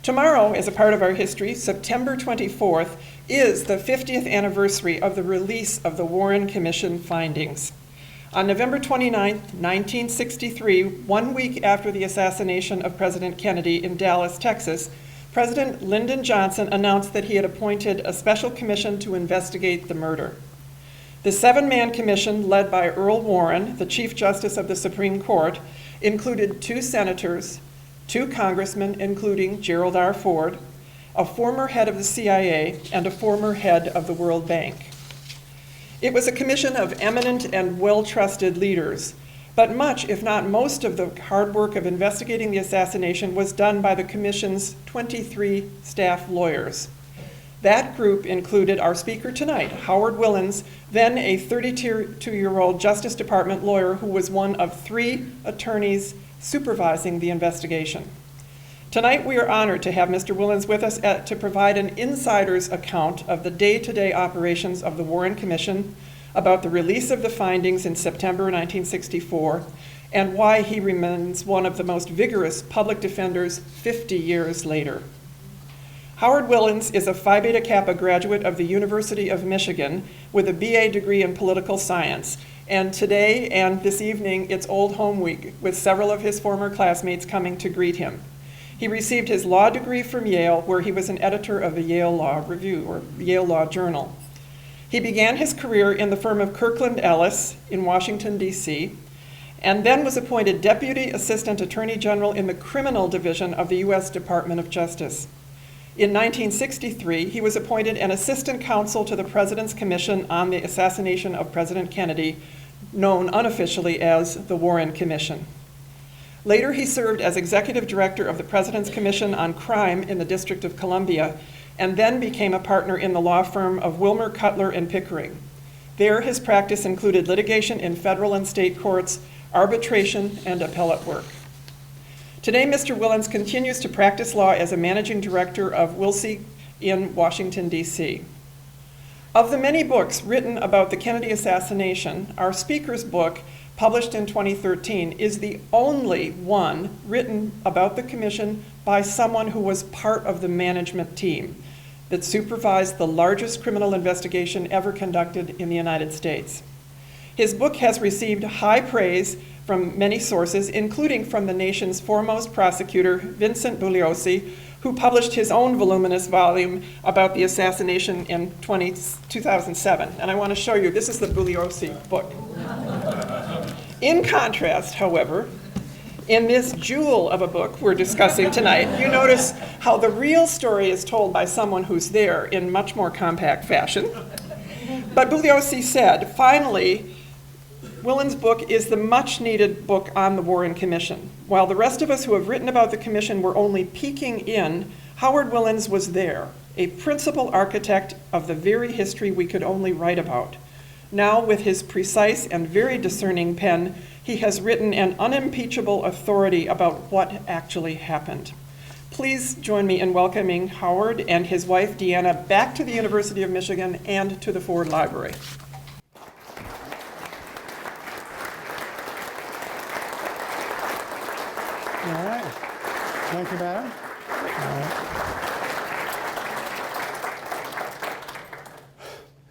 Tomorrow, as a part of our history, September 24th, is the 50th anniversary of the release of the Warren Commission findings. On November 29, 1963, 1 week after the assassination of President Kennedy in Dallas, Texas, President Lyndon Johnson announced that he had appointed a special commission to investigate the murder. The 7-man commission, led by Earl Warren, the Chief Justice of the Supreme Court, included 2 senators, 2 congressmen, including Gerald R. Ford, a former head of the CIA, and a former head of the World Bank. It was a commission of eminent and well-trusted leaders, but much, if not most, of the hard work of investigating the assassination was done by the commission's 23 staff lawyers. That group included our speaker tonight, Howard Willens, then a 32-year-old Justice Department lawyer who was one of 3 attorneys supervising the investigation. Tonight we are honored to have Mr. Willens with us to provide an insider's account of the day-to-day operations of the Warren Commission, about the release of the findings in September 1964, and why he remains one of the most vigorous public defenders 50 years later. Howard Willens is a Phi Beta Kappa graduate of the University of Michigan with a BA degree in political science. And today and this evening, it's Old Home Week, with several of his former classmates coming to greet him. He received his law degree from Yale, where he was an editor of the Yale Law Review, or Yale Law Journal. He began his career in the firm of Kirkland Ellis in Washington, D.C., and then was appointed Deputy Assistant Attorney General in the Criminal Division of the U.S. Department of Justice. In 1963, he was appointed an assistant counsel to the President's Commission on the Assassination of President Kennedy, known unofficially as the Warren Commission. Later, he served as executive director of the President's Commission on Crime in the District of Columbia, and then became a partner in the law firm of Wilmer, Cutler, and Pickering. There, his practice included litigation in federal and state courts, arbitration, and appellate work. Today, Mr. Willens continues to practice law as a managing director of Wilsey in Washington, D.C. Of the many books written about the Kennedy assassination, our speaker's book, published in 2013, is the only one written about the commission by someone who was part of the management team that supervised the largest criminal investigation ever conducted in the United States. His book has received high praise from many sources, including from the nation's foremost prosecutor, Vincent Bugliosi, who published his own voluminous volume about the assassination in 2007. And I want to show you, this is the Bugliosi book. In contrast, however, in this jewel of a book we're discussing tonight, you notice how the real story is told by someone who's there in much more compact fashion. But Bugliosi said, finally, Willens' book is the much-needed book on the Warren Commission. While the rest of us who have written about the commission were only peeking in, Howard Willens was there, a principal architect of the very history we could only write about. Now, with his precise and very discerning pen, he has written an unimpeachable authority about what actually happened. Please join me in welcoming Howard and his wife, Deanna, back to the University of Michigan and to the Ford Library. All right. Thank you, madam. All right.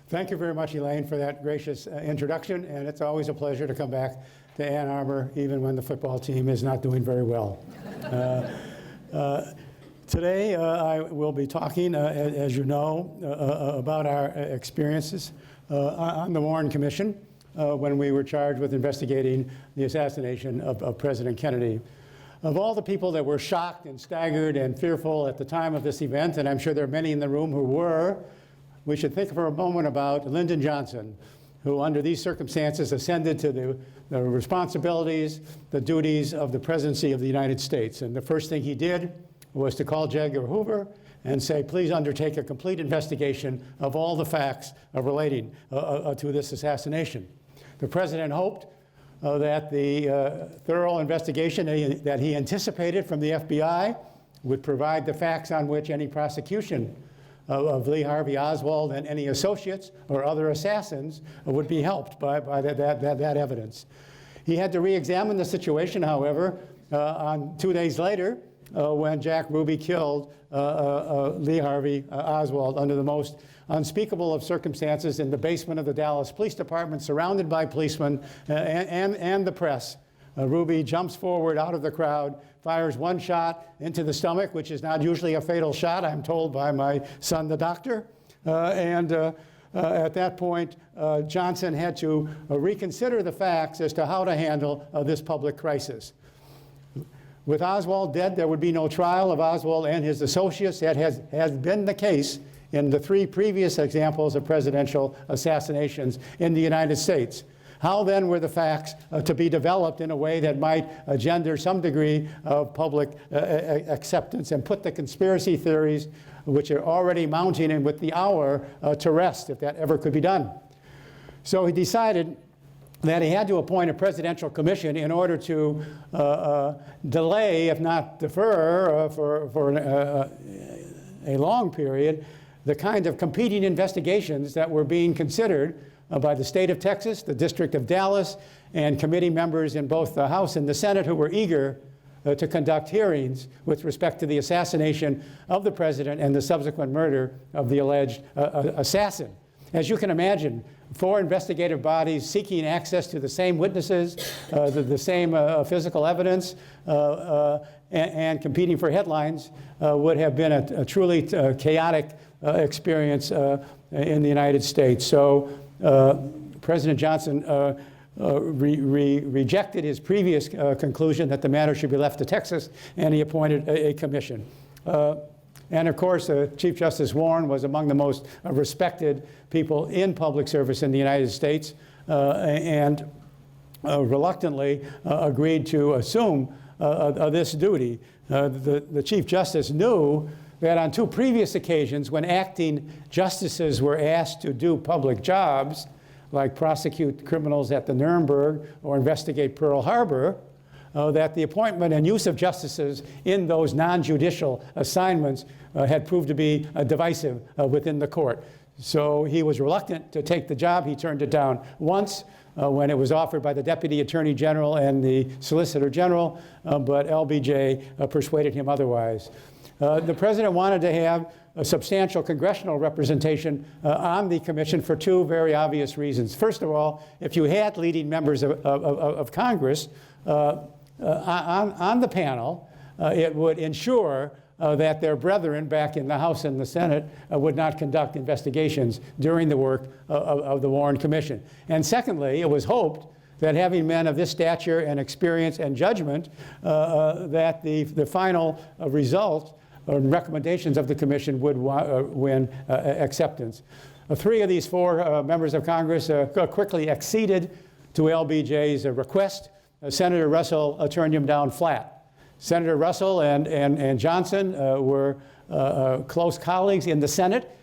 Thank you very much, Elaine, for that gracious introduction, and it's always a pleasure to come back to Ann Arbor, even when the football team is not doing very well. Today, I will be talking, as you know, about our experiences on the Warren Commission when we were charged with investigating the assassination of President Kennedy. Of all the people that were shocked and staggered and fearful at the time of this event, and I'm sure there are many in the room who were, we should think for a moment about Lyndon Johnson, who under these circumstances ascended to the responsibilities, the duties of the presidency of the United States. And the first thing he did was to call J. Edgar Hoover and say, please undertake a complete investigation of all the facts relating to this assassination. The president hoped that the thorough investigation that he anticipated from the FBI would provide the facts on which any prosecution of Lee Harvey Oswald and any associates or other assassins would be helped by that evidence. He had to re-examine the situation, however, on 2 days later when Jack Ruby killed Lee Harvey Oswald under the most unspeakable of circumstances in the basement of the Dallas Police Department, surrounded by policemen and the press. Ruby jumps forward out of the crowd, fires one shot into the stomach, which is not usually a fatal shot, I'm told by my son, the doctor. At that point, Johnson had to reconsider the facts as to how to handle this public crisis. With Oswald dead, there would be no trial of Oswald and his associates. That has been the case in the 3 previous examples of presidential assassinations in the United States. How then were the facts to be developed in a way that might engender some degree of public acceptance and put the conspiracy theories, which are already mounting and with the hour, to rest, if that ever could be done? So he decided that he had to appoint a presidential commission in order to delay, if not defer, for a long period, the kind of competing investigations that were being considered by the state of Texas, the District of Dallas, and committee members in both the House and the Senate who were eager to conduct hearings with respect to the assassination of the president and the subsequent murder of the alleged assassin. As you can imagine, 4 investigative bodies seeking access to the same witnesses, the same physical evidence, and competing for headlines would have been a truly chaotic experience in the United States. So President Johnson rejected his previous conclusion that the matter should be left to Texas, and he appointed a commission. And of course, Chief Justice Warren was among the most respected people in public service in the United States, and reluctantly agreed to assume this duty. The Chief Justice knew that on 2 previous occasions, when acting justices were asked to do public jobs, like prosecute criminals at the Nuremberg or investigate Pearl Harbor, that the appointment and use of justices in those non-judicial assignments had proved to be divisive within the court. So he was reluctant to take the job. He turned it down once when it was offered by the Deputy Attorney General and the Solicitor General, but LBJ persuaded him otherwise. The president wanted to have a substantial congressional representation on the commission for 2 very obvious reasons. First of all, if you had leading members of Congress on the panel, it would ensure that their brethren back in the House and the Senate would not conduct investigations during the work of the Warren Commission. And secondly, it was hoped that having men of this stature and experience and judgment, that the final result or recommendations of the commission would win acceptance. 3 of these 4 members of Congress quickly acceded to LBJ's request. Senator Russell turned him down flat. Senator Russell and Johnson were close colleagues in the Senate.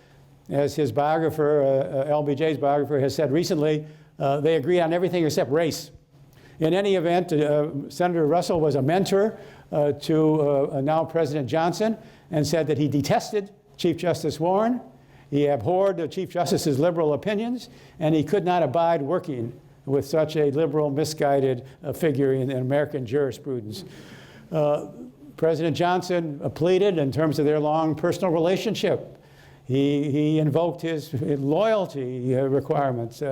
As his biographer, LBJ's biographer, has said recently, they agreed on everything except race. In any event, Senator Russell was a mentor to now President Johnson, and said that he detested Chief Justice Warren, he abhorred Chief Justice's liberal opinions, and he could not abide working with such a liberal, misguided figure in American jurisprudence. President Johnson pleaded in terms of their long personal relationship. He invoked his loyalty requirements.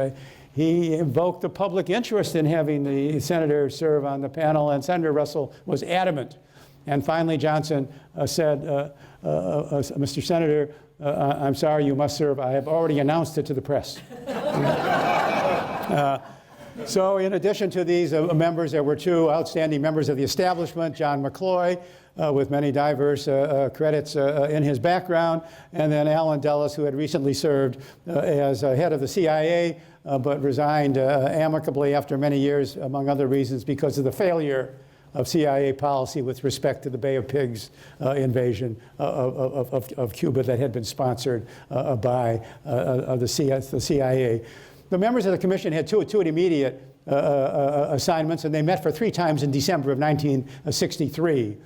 He invoked the public interest in having the senator serve on the panel, and Senator Russell was adamant. And finally, Johnson said, Mr. Senator, I'm sorry, you must serve. I have already announced it to the press. So in addition to these members, there were 2 outstanding members of the establishment, John McCloy, with many diverse credits in his background, and then Elaine Didier, who had recently served as head of the CIA, but resigned amicably after many years, among other reasons, because of the failure of CIA policy with respect to the Bay of Pigs invasion of Cuba that had been sponsored by the CIA. The members of the commission had two immediate assignments, and they met for 3 times in December of 1963.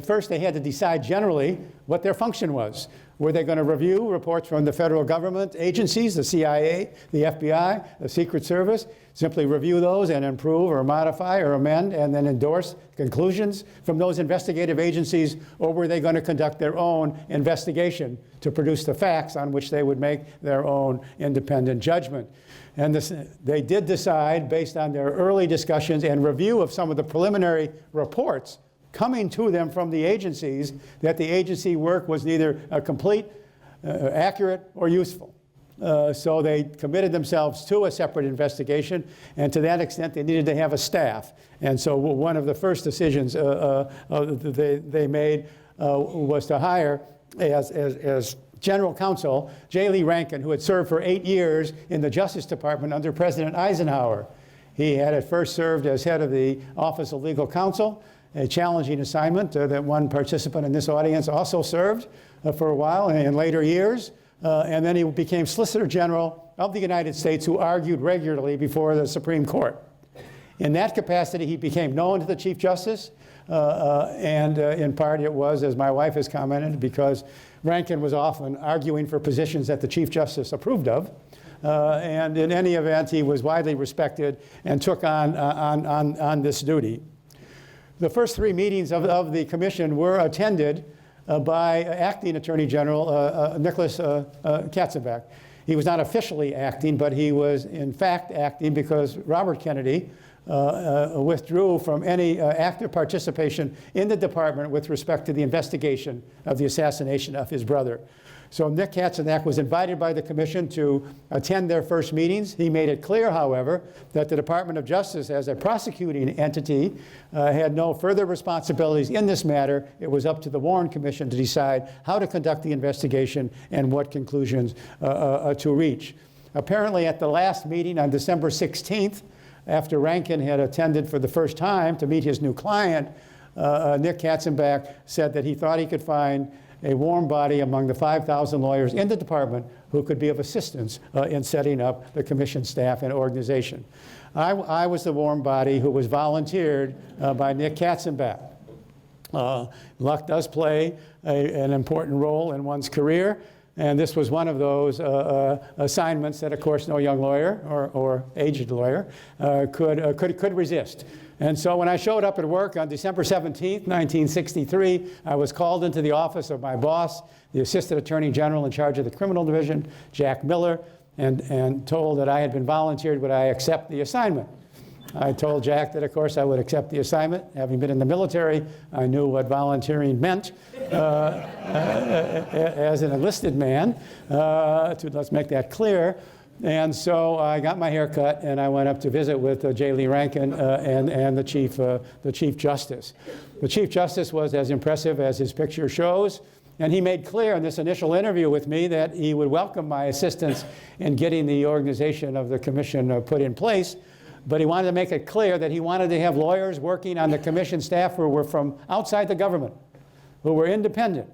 First, they had to decide generally what their function was. Were they going to review reports from the federal government agencies, the CIA, the FBI, the Secret Service, simply review those and improve or modify or amend and then endorse conclusions from those investigative agencies, or were they going to conduct their own investigation to produce the facts on which they would make their own independent judgment? And they did decide, based on their early discussions and review of some of the preliminary reports coming to them from the agencies, that the agency work was neither complete, accurate, or useful. So they committed themselves to a separate investigation, and to that extent they needed to have a staff. And so one of the first decisions they made was to hire as General Counsel J. Lee Rankin, who had served for 8 years in the Justice Department under President Eisenhower. He had at first served as head of the Office of Legal Counsel, a challenging assignment that one participant in this audience also served for a while in later years. And then he became Solicitor General of the United States, who argued regularly before the Supreme Court. In that capacity, he became known to the Chief Justice, and in part it was, as my wife has commented, because Rankin was often arguing for positions that the Chief Justice approved of. And in any event, he was widely respected and took on this duty. The first 3 meetings of the commission were attended by Acting Attorney General Nicholas Katzenbach. He was not officially acting, but he was in fact acting because Robert Kennedy withdrew from any active participation in the department with respect to the investigation of the assassination of his brother. So Nick Katzenbach was invited by the commission to attend their first meetings. He made it clear, however, that the Department of Justice, as a prosecuting entity, had no further responsibilities in this matter. It was up to the Warren Commission to decide how to conduct the investigation and what conclusions to reach. Apparently, at the last meeting on December 16th, after Rankin had attended for the first time to meet his new client, Nick Katzenbach said that he thought he could find a warm body among the 5,000 lawyers in the department who could be of assistance in setting up the commission staff and organization. I was the warm body who was volunteered by Nick Katzenbach. Luck does play an important role in one's career, and this was one of those assignments that, of course, no young lawyer or aged lawyer could resist. And so when I showed up at work on December 17th, 1963, I was called into the office of my boss, the Assistant Attorney General in charge of the Criminal Division, Jack Miller, and told that I had been volunteered, would I accept the assignment. I told Jack that, of course, I would accept the assignment. Having been in the military, I knew what volunteering meant as an enlisted man. Let's make that clear. And so I got my hair cut, and I went up to visit with J. Lee Rankin and the Chief Justice. The Chief Justice was as impressive as his picture shows, and he made clear in this initial interview with me that he would welcome my assistance in getting the organization of the commission put in place. But he wanted to make it clear that he wanted to have lawyers working on the commission staff who were from outside the government, who were independent,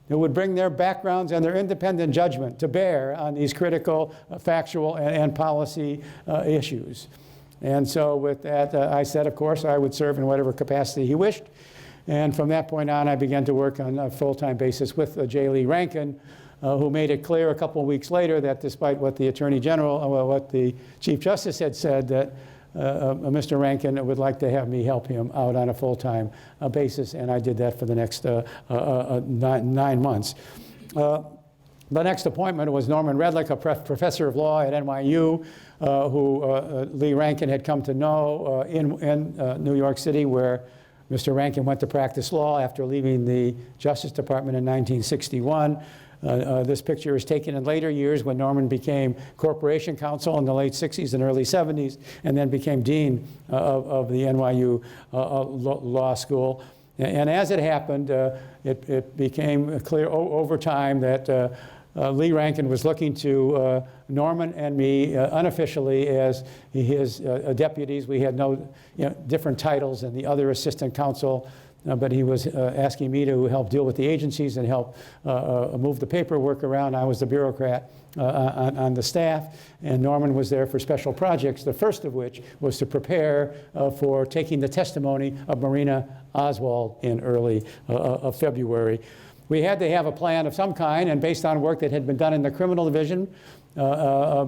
who would bring their backgrounds and their independent judgment to bear on these critical factual and policy issues. And so with that, I said, of course, I would serve in whatever capacity he wished. And from that point on, I began to work on a full-time basis with J. Lee Rankin, who made it clear a couple of weeks later that despite what the Attorney General, what the Chief Justice had said, that Mr. Rankin would like to have me help him out on a full-time basis, and I did that for the next 9 months. The next appointment was Norman Redlich, a professor of law at NYU, who Lee Rankin had come to know in New York City, where Mr. Rankin went to practice law after leaving the Justice Department in 1961. This picture is taken in later years when Norman became corporation counsel in the late 60s and early 70s, and then became dean of the NYU Law School. And as it happened, it became clear over time that Lee Rankin was looking to Norman and me unofficially as his deputies. We had no different titles than the other assistant counsel. But he was asking me to help deal with the agencies and help move the paperwork around. I was the bureaucrat on the staff, and Norman was there for special projects, the first of which was to prepare for taking the testimony of Marina Oswald in early February. We had to have a plan of some kind, and based on work that had been done in the criminal division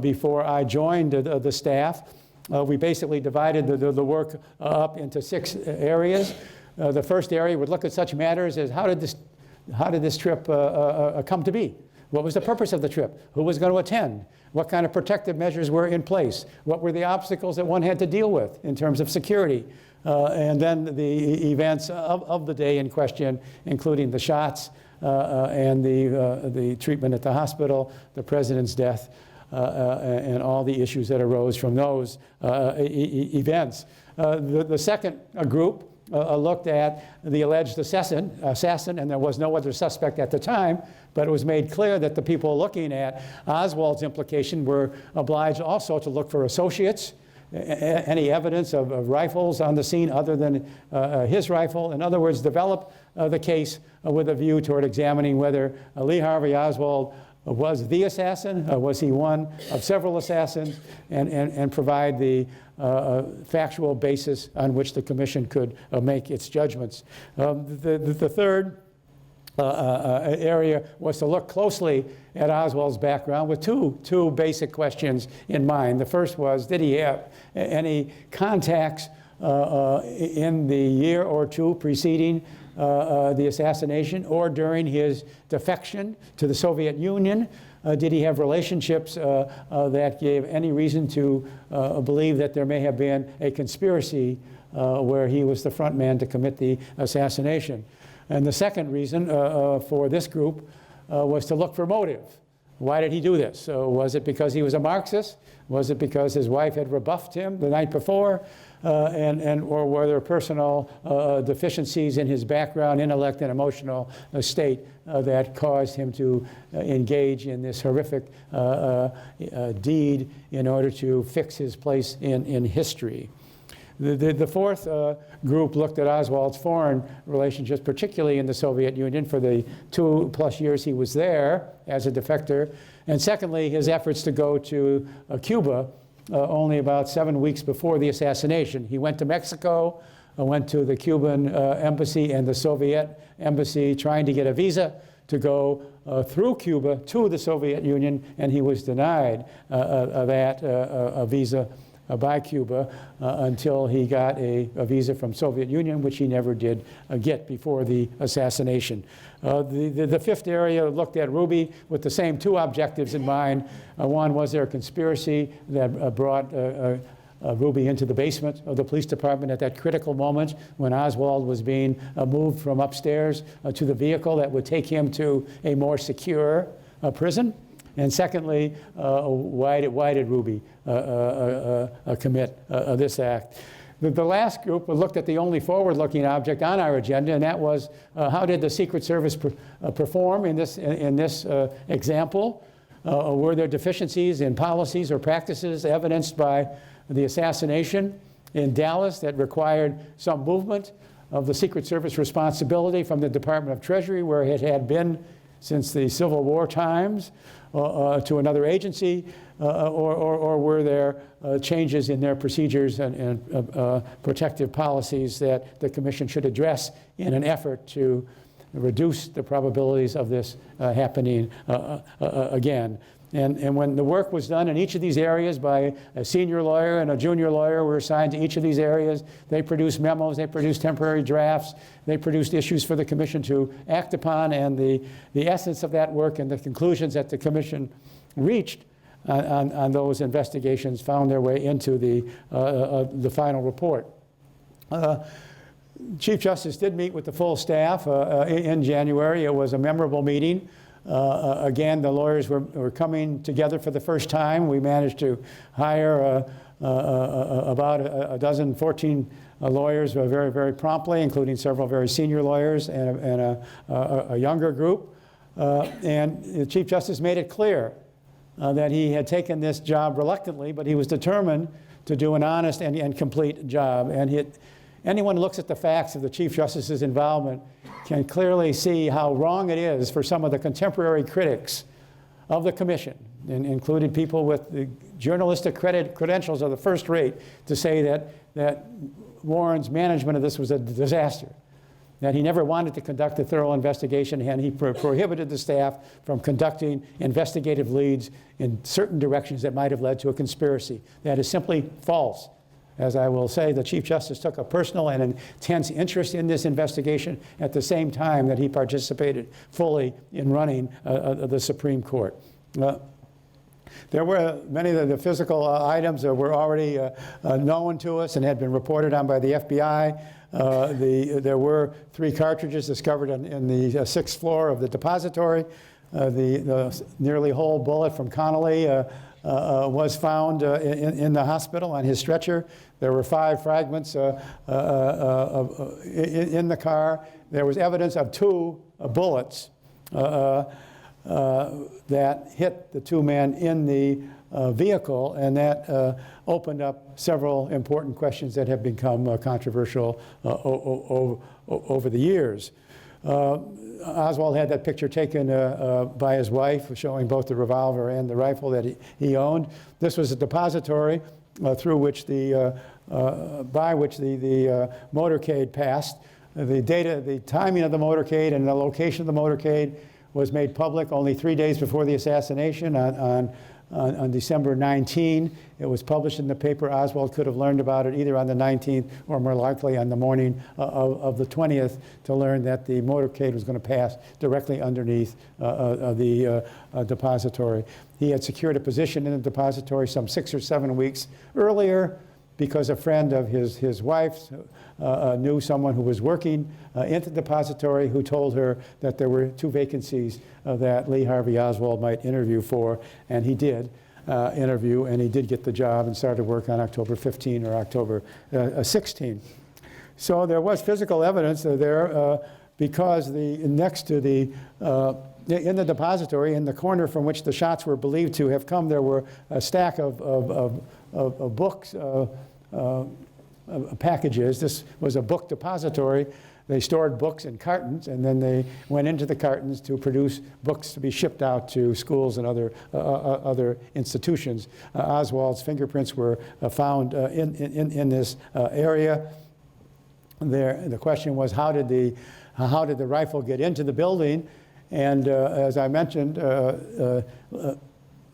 before I joined the staff, we basically divided the work up into 6 areas. The first area would look at such matters as how did this trip come to be? What was the purpose of the trip? Who was going to attend? What kind of protective measures were in place? What were the obstacles that one had to deal with in terms of security? And then the events of the day in question, including the shots and the treatment at the hospital, the president's death, and all the issues that arose from those events. The second group looked at the alleged assassin, and there was no other suspect at the time, but it was made clear that the people looking at Oswald's implication were obliged also to look for associates, any evidence of rifles on the scene other than his rifle. In other words, develop the case with a view toward examining whether Lee Harvey Oswald was the assassin, was he one of several assassins, and provide the factual basis on which the commission could make its judgments. The third area was to look closely at Oswald's background with two basic questions in mind. The first was, did he have any contacts in the year or two preceding the assassination or during his defection to the Soviet Union? Did he have relationships that gave any reason to believe that there may have been a conspiracy where he was the front man to commit the assassination? And the second reason for this group was to look for motive. Why did he do this? Was it because he was a Marxist? Was it because his wife had rebuffed him the night before? Or were there personal deficiencies in his background, intellect, and emotional state that caused him to engage in this horrific deed in order to fix his place in history? The fourth group looked at Oswald's foreign relationships, particularly in the Soviet Union for the 2+ years he was there as a defector. And secondly, his efforts to go to Cuba only about 7 weeks before the assassination. He went to Mexico, went to the Cuban embassy and the Soviet embassy trying to get a visa to go through Cuba to the Soviet Union, and he was denied that visa by Cuba until he got a visa from Soviet Union, which he never did get before the assassination. The fifth area looked at Ruby with the same 2 objectives in mind. One, was there a conspiracy that brought Ruby into the basement of the police department at that critical moment when Oswald was being moved from upstairs to the vehicle that would take him to a more secure prison? And secondly, why did Ruby commit this act? The last group looked at the only forward-looking object on our agenda, and that was how did the Secret Service perform in this example? Were there deficiencies in policies or practices evidenced by the assassination in Dallas that required some movement of the Secret Service responsibility from the Department of Treasury, where it had been since the Civil War times, to another agency, or were there changes in their procedures and protective policies that the Commission should address in an effort to reduce the probabilities of this happening again? And when the work was done in each of these areas by a senior lawyer and a junior lawyer were assigned to each of these areas, they produced memos, they produced temporary drafts, they produced issues for the Commission to act upon, and the essence of that work and the conclusions that the Commission reached on those investigations found their way into the final report. Chief Justice did meet with the full staff in January. It was a memorable meeting. Again, the lawyers were coming together for the first time. We managed to hire about 14 lawyers very, very promptly, including several very senior lawyers and a younger group. And the Chief Justice made it clear that he had taken this job reluctantly, but he was determined to do an honest and complete job. And anyone who looks at the facts of the Chief Justice's involvement can clearly see how wrong it is for some of the contemporary critics of the Commission, and including people with the journalistic credentials of the first rate, to say that Warren's management of this was a disaster. that he never wanted to conduct a thorough investigation, and he prohibited the staff from conducting investigative leads in certain directions that might have led to a conspiracy. That is simply false. As I will say, the Chief Justice took a personal and intense interest in this investigation at the same time that he participated fully in running the Supreme Court. There were many of the physical items that were already known to us and had been reported on by the FBI. There were 3 cartridges discovered in the 6th floor of the depository. The nearly whole bullet from Connolly was found in the hospital on his stretcher. There were 5 fragments in the car. There was evidence of 2 bullets that hit the 2 men in the vehicle, and that opened up several important questions that have become controversial over the years. Oswald had that picture taken by his wife, showing both the revolver and the rifle that he owned. This was a depository through which by which the motorcade passed. The timing of the motorcade and the location of the motorcade was made public only 3 days before the assassination on December 19. It was published in the paper. Oswald could have learned about it either on the 19th or more likely on the morning of the 20th to learn that the motorcade was going to pass directly underneath the depository. He had secured a position in the depository some 6 or 7 weeks earlier because a friend of his wife's knew someone who was working in the depository who told her that there were 2 vacancies that Lee Harvey Oswald might interview for, and he did interview, and he did get the job and started work on October 15 or October 16. So there was physical evidence there because next to in the depository, in the corner from which the shots were believed to have come, there were a stack of books, packages. This was a book depository. They stored books in cartons, and then they went into the cartons to produce books to be shipped out to schools and other institutions. Oswald's fingerprints were found in this area. The question was, how did the rifle get into the building? And as I mentioned,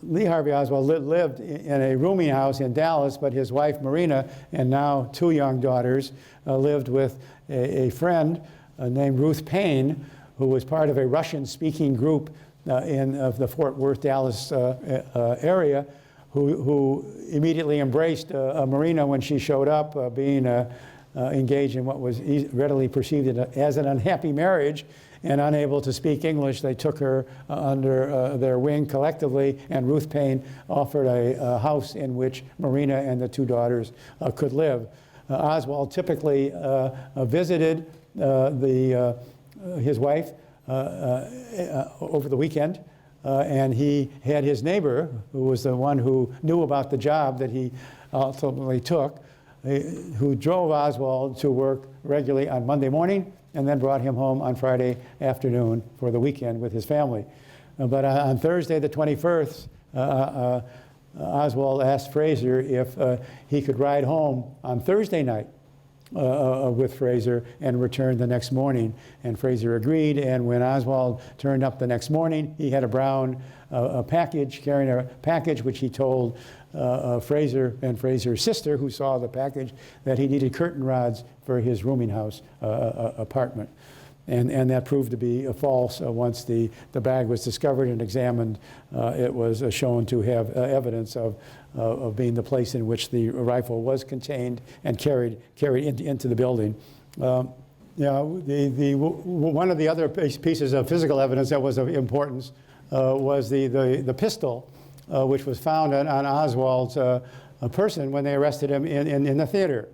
Lee Harvey Oswald lived in a rooming house in Dallas, but his wife Marina and now 2 young daughters lived with a friend named Ruth Payne, who was part of a Russian-speaking group of the Fort Worth, Dallas area, who immediately embraced Marina when she showed up, being engaged in what was readily perceived as an unhappy marriage. And unable to speak English, they took her under their wing collectively, and Ruth Payne offered a house in which Marina and the 2 daughters could live. Oswald typically visited his wife over the weekend, and he had his neighbor, who was the one who knew about the job that he ultimately took, who drove Oswald to work regularly on Monday morning, and then brought him home on Friday afternoon for the weekend with his family. But on Thursday, the 21st, Oswald asked Fraser if he could ride home on Thursday night with Fraser and return the next morning. And Fraser agreed, and when Oswald turned up the next morning, he had a brown package, carrying a package which he told Fraser and Fraser's sister, who saw the package, that he needed curtain rods for his rooming house apartment. And that proved to be false. Once the bag was discovered and examined, it was shown to have evidence of being the place in which the rifle was contained and carried into the building. One of the other pieces of physical evidence that was of importance was the pistol, which was found on Oswald's person when they arrested him in the theater.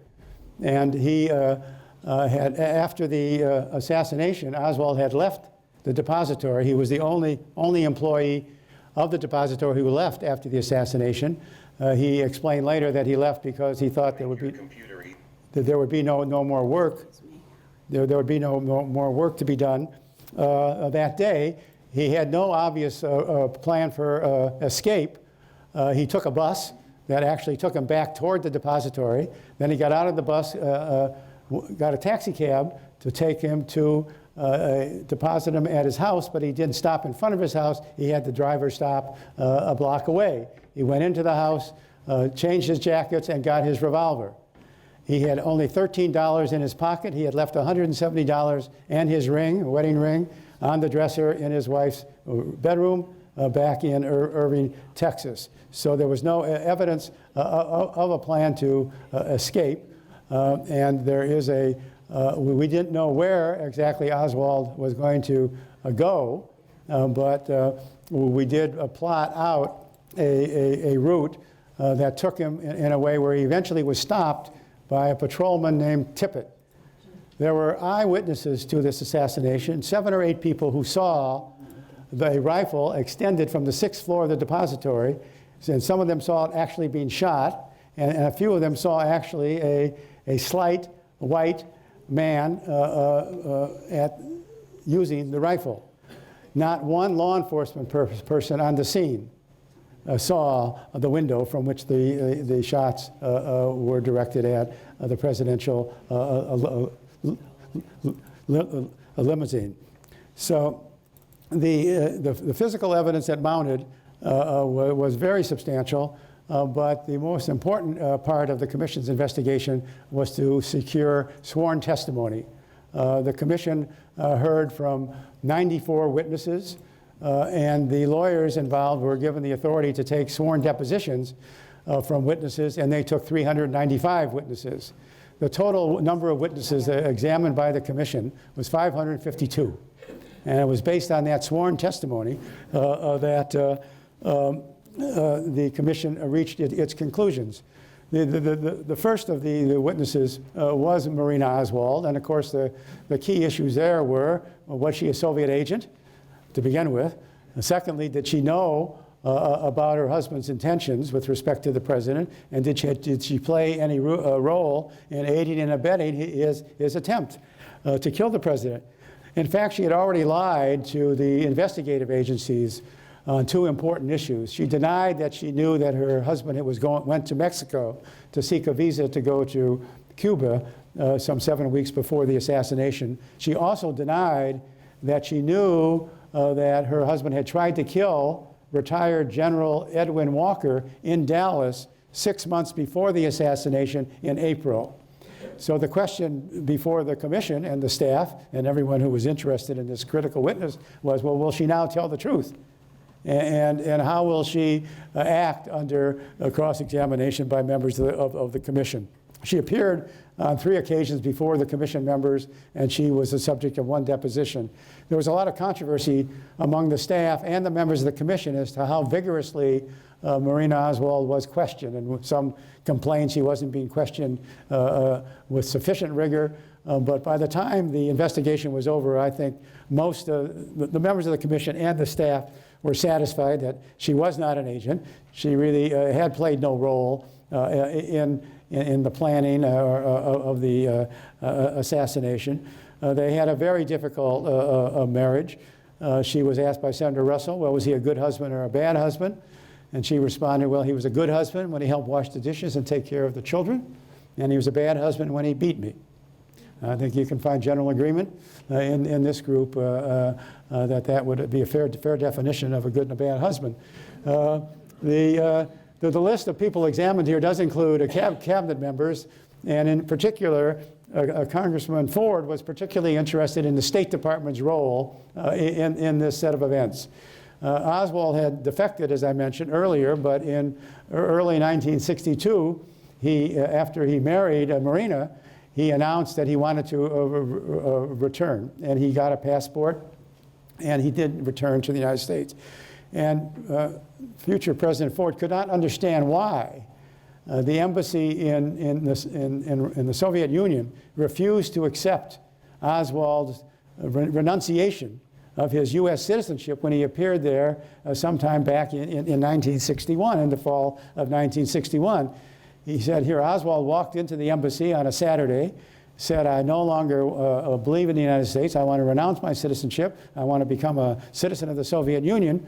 And he had, after the assassination, Oswald had left the depository. He was the only employee of the depository who left after the assassination. He explained later that he left because he thought there would be no more work. There would be no more work to be done that day. He had no obvious plan for escape. He took a bus that actually took him back toward the depository. Then he got out of the bus, got a taxi cab to take him to deposit him at his house, but he didn't stop in front of his house. He had the driver stop a block away. He went into the house, changed his jackets, and got his revolver. He had only $13 in his pocket. He had left $170 and his ring, a wedding ring, on the dresser in his wife's bedroom back in Irving, Texas. So there was no evidence of a plan to escape. And there is we didn't know where exactly Oswald was going to go, but we did plot out a route that took him in a way where he eventually was stopped by a patrolman named Tippett. There were eyewitnesses to this assassination, 7 or 8 people who saw the rifle extended from the 6th floor of the depository, and some of them saw it actually being shot, and a few of them saw actually a slight white man using the rifle. Not one law enforcement person on the scene saw the window from which the shots were directed at the presidential limousine. So the physical evidence that mounted was very substantial, but the most important part of the commission's investigation was to secure sworn testimony. The commission heard from 94 witnesses, and the lawyers involved were given the authority to take sworn depositions from witnesses, and they took 395 witnesses. The total number of witnesses examined by the commission was 552. And it was based on that sworn testimony that the commission reached its conclusions. The first of the witnesses was Marina Oswald, and of course the key issues there were, was she a Soviet agent to begin with? And secondly, did she know about her husband's intentions with respect to the president, and did she play any role in aiding and abetting his attempt to kill the president? In fact, she had already lied to the investigative agencies on 2 important issues. She denied that she knew that her husband went to Mexico to seek a visa to go to Cuba some 7 weeks before the assassination. She also denied that she knew that her husband had tried to kill retired General Edwin Walker in Dallas 6 months before the assassination in April. So the question before the commission and the staff and everyone who was interested in this critical witness was, well, will she now tell the truth? And how will she act under cross-examination by members of the commission? She appeared on 3 occasions before the commission members, and she was the subject of 1 deposition. There was a lot of controversy among the staff and the members of the commission as to how vigorously Marina Oswald was questioned, and some complained she wasn't being questioned with sufficient rigor. But by the time the investigation was over, I think most of the members of the commission and the staff were satisfied that she was not an agent. She really had played no role in the planning of the assassination. They had a very difficult marriage. She was asked by Senator Russell, well, was he a good husband or a bad husband? And she responded, well, he was a good husband when he helped wash the dishes and take care of the children, and he was a bad husband when he beat me. I think you can find general agreement in this group that would be a fair definition of a good and a bad husband. The list of people examined here does include cabinet members, and in particular, Congressman Ford was particularly interested in the State Department's role in this set of events. Oswald had defected, as I mentioned earlier, but in early 1962, after he married Marina, he announced that he wanted to return, and he got a passport, and he did return to the United States. And future President Ford could not understand why the embassy in the Soviet Union refused to accept Oswald's renunciation of his U.S. citizenship when he appeared there sometime back in 1961, in the fall of 1961. He said here, Oswald walked into the embassy on a Saturday, said, I no longer believe in the United States. I want to renounce my citizenship. I want to become a citizen of the Soviet Union.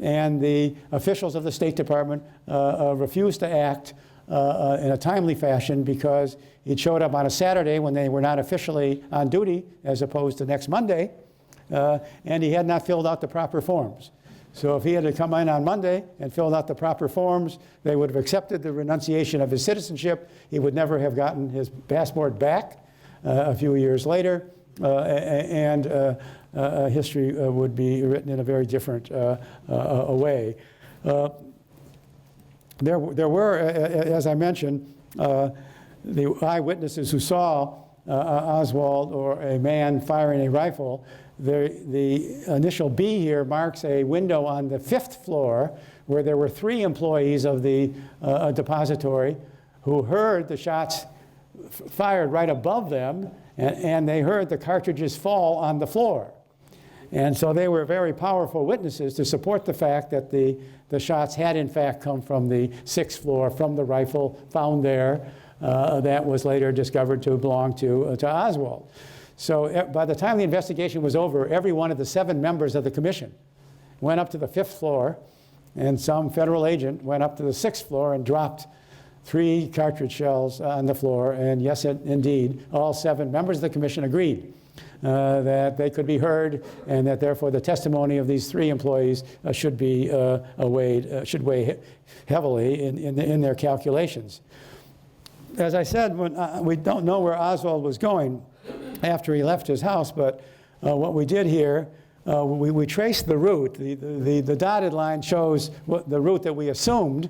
And the officials of the State Department refused to act in a timely fashion because he showed up on a Saturday when they were not officially on duty as opposed to next Monday, and he had not filled out the proper forms. So if he had to come in on Monday and filled out the proper forms, they would have accepted the renunciation of his citizenship. He would never have gotten his passport back a few years later, and history would be written in a very different way. There were, as I mentioned, the eyewitnesses who saw Oswald or a man firing a rifle. The initial B here marks a window on the 5th floor where there were 3 employees of the depository who heard the shots fired right above them, and they heard the cartridges fall on the floor. And so they were very powerful witnesses to support the fact that the shots had in fact come from the 6th floor, from the rifle found there that was later discovered to belong to Oswald. So by the time the investigation was over, every one of the 7 members of the commission went up to the 5th floor, and some federal agent went up to the 6th floor and dropped 3 cartridge shells on the floor. And yes, indeed, all 7 members of the commission agreed that they could be heard, and that therefore the testimony of these 3 employees should be should weigh heavily in their calculations. As I said, we don't know where Oswald was going after he left his house, but what we did here, we traced the route. The dotted line shows the route that we assumed.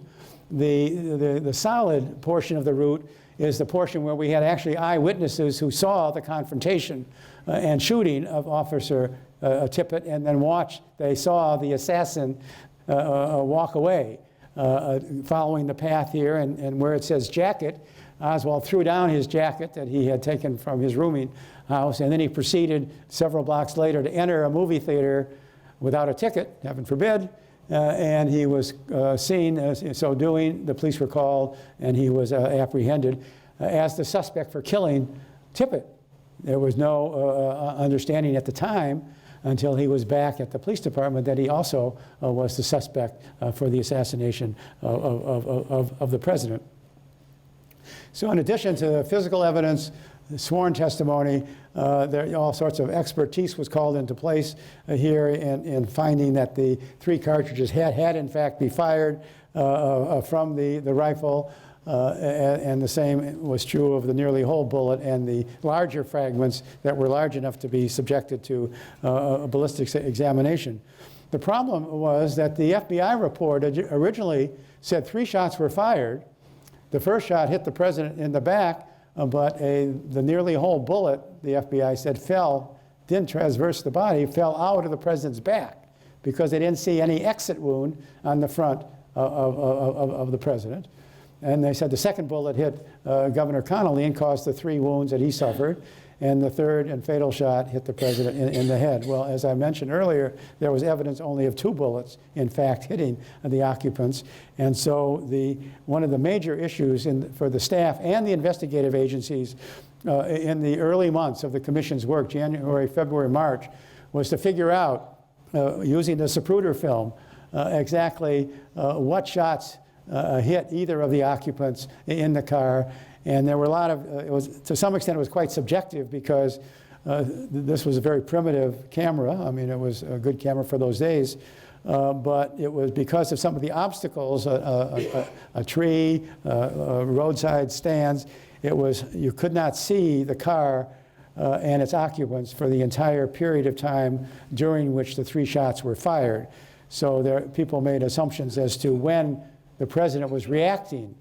The solid portion of the route is the portion where we had actually eyewitnesses who saw the confrontation and shooting of Officer Tippit, and then they saw the assassin walk away, following the path here, and where it says jacket, Oswald threw down his jacket that he had taken from his rooming house, and then he proceeded several blocks later to enter a movie theater without a ticket, heaven forbid, and he was seen so doing. The police were called, and he was apprehended as the suspect for killing Tippit. There was no understanding at the time until he was back at the police department that he also was the suspect for the assassination of the president. So in addition to the physical evidence, the sworn testimony, all sorts of expertise was called into place here in finding that the 3 cartridges had in fact been fired from the rifle, and the same was true of the nearly whole bullet and the larger fragments that were large enough to be subjected to a ballistics examination. The problem was that the FBI report originally said 3 shots were fired. The first shot hit the president in the back, but the nearly whole bullet, the FBI said, didn't transverse the body, fell out of the president's back because they didn't see any exit wound on the front of the president. And they said the second bullet hit Governor Connolly and caused the 3 wounds that he suffered. And the third and fatal shot hit the president in the head. Well, as I mentioned earlier, there was evidence only of 2 bullets, in fact, hitting the occupants. And so one of the major issues for the staff and the investigative agencies in the early months of the commission's work, January, February, March, was to figure out, using the Zapruder film, exactly what shots hit either of the occupants in the car. And there were a lot of, to some extent it was quite subjective because this was a very primitive camera. I mean, it was a good camera for those days. But it was because of some of the obstacles, a tree, roadside stands, you could not see the car and its occupants for the entire period of time during which the 3 shots were fired. So people made assumptions as to when the president was reacting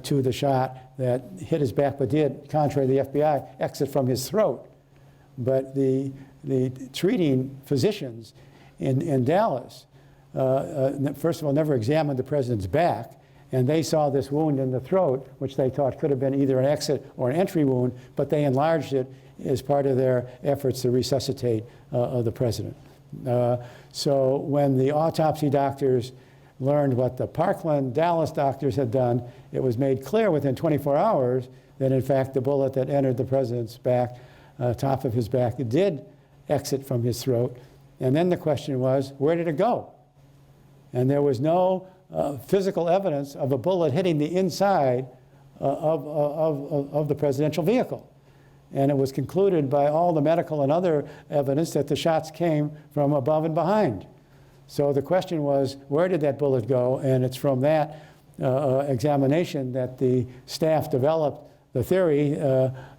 to the shot that hit his back, but did, contrary to the FBI, exit from his throat. But the treating physicians in Dallas, first of all, never examined the president's back, and they saw this wound in the throat, which they thought could have been either an exit or an entry wound, but they enlarged it as part of their efforts to resuscitate the president. So when the autopsy doctors learned what the Parkland, Dallas doctors had done, it was made clear within 24 hours that, in fact, the bullet that entered the president's back, top of his back, did exit from his throat. And then the question was, where did it go? And there was no physical evidence of a bullet hitting the inside of the presidential vehicle. And it was concluded by all the medical and other evidence that the shots came from above and behind. So the question was, where did that bullet go? And it's from that examination that the staff developed the theory,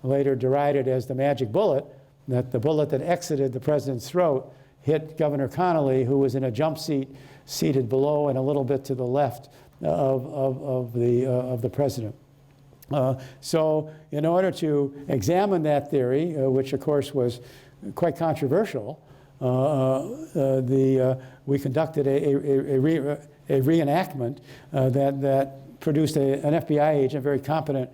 later derided as the magic bullet, that the bullet that exited the president's throat hit Governor Connolly, who was in a jump seat seated below and a little bit to the left of the president. So in order to examine that theory, which of course was quite controversial, we conducted a reenactment that produced an FBI agent, a very competent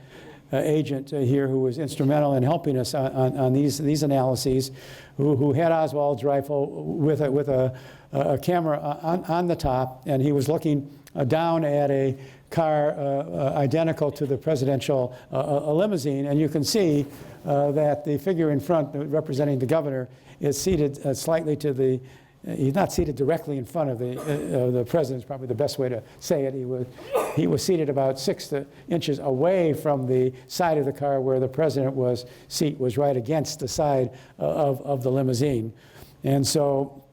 agent here who was instrumental in helping us on these analyses, who had Oswald's rifle with a camera on the top, and he was looking down at a car identical to the presidential limousine, and you can see that the figure in front representing the governor is seated slightly to the, he's not seated directly in front of the president, is probably the best way to say it. He was seated about 6 inches away from the side of the car where the president seat was right against the side of the limousine. And so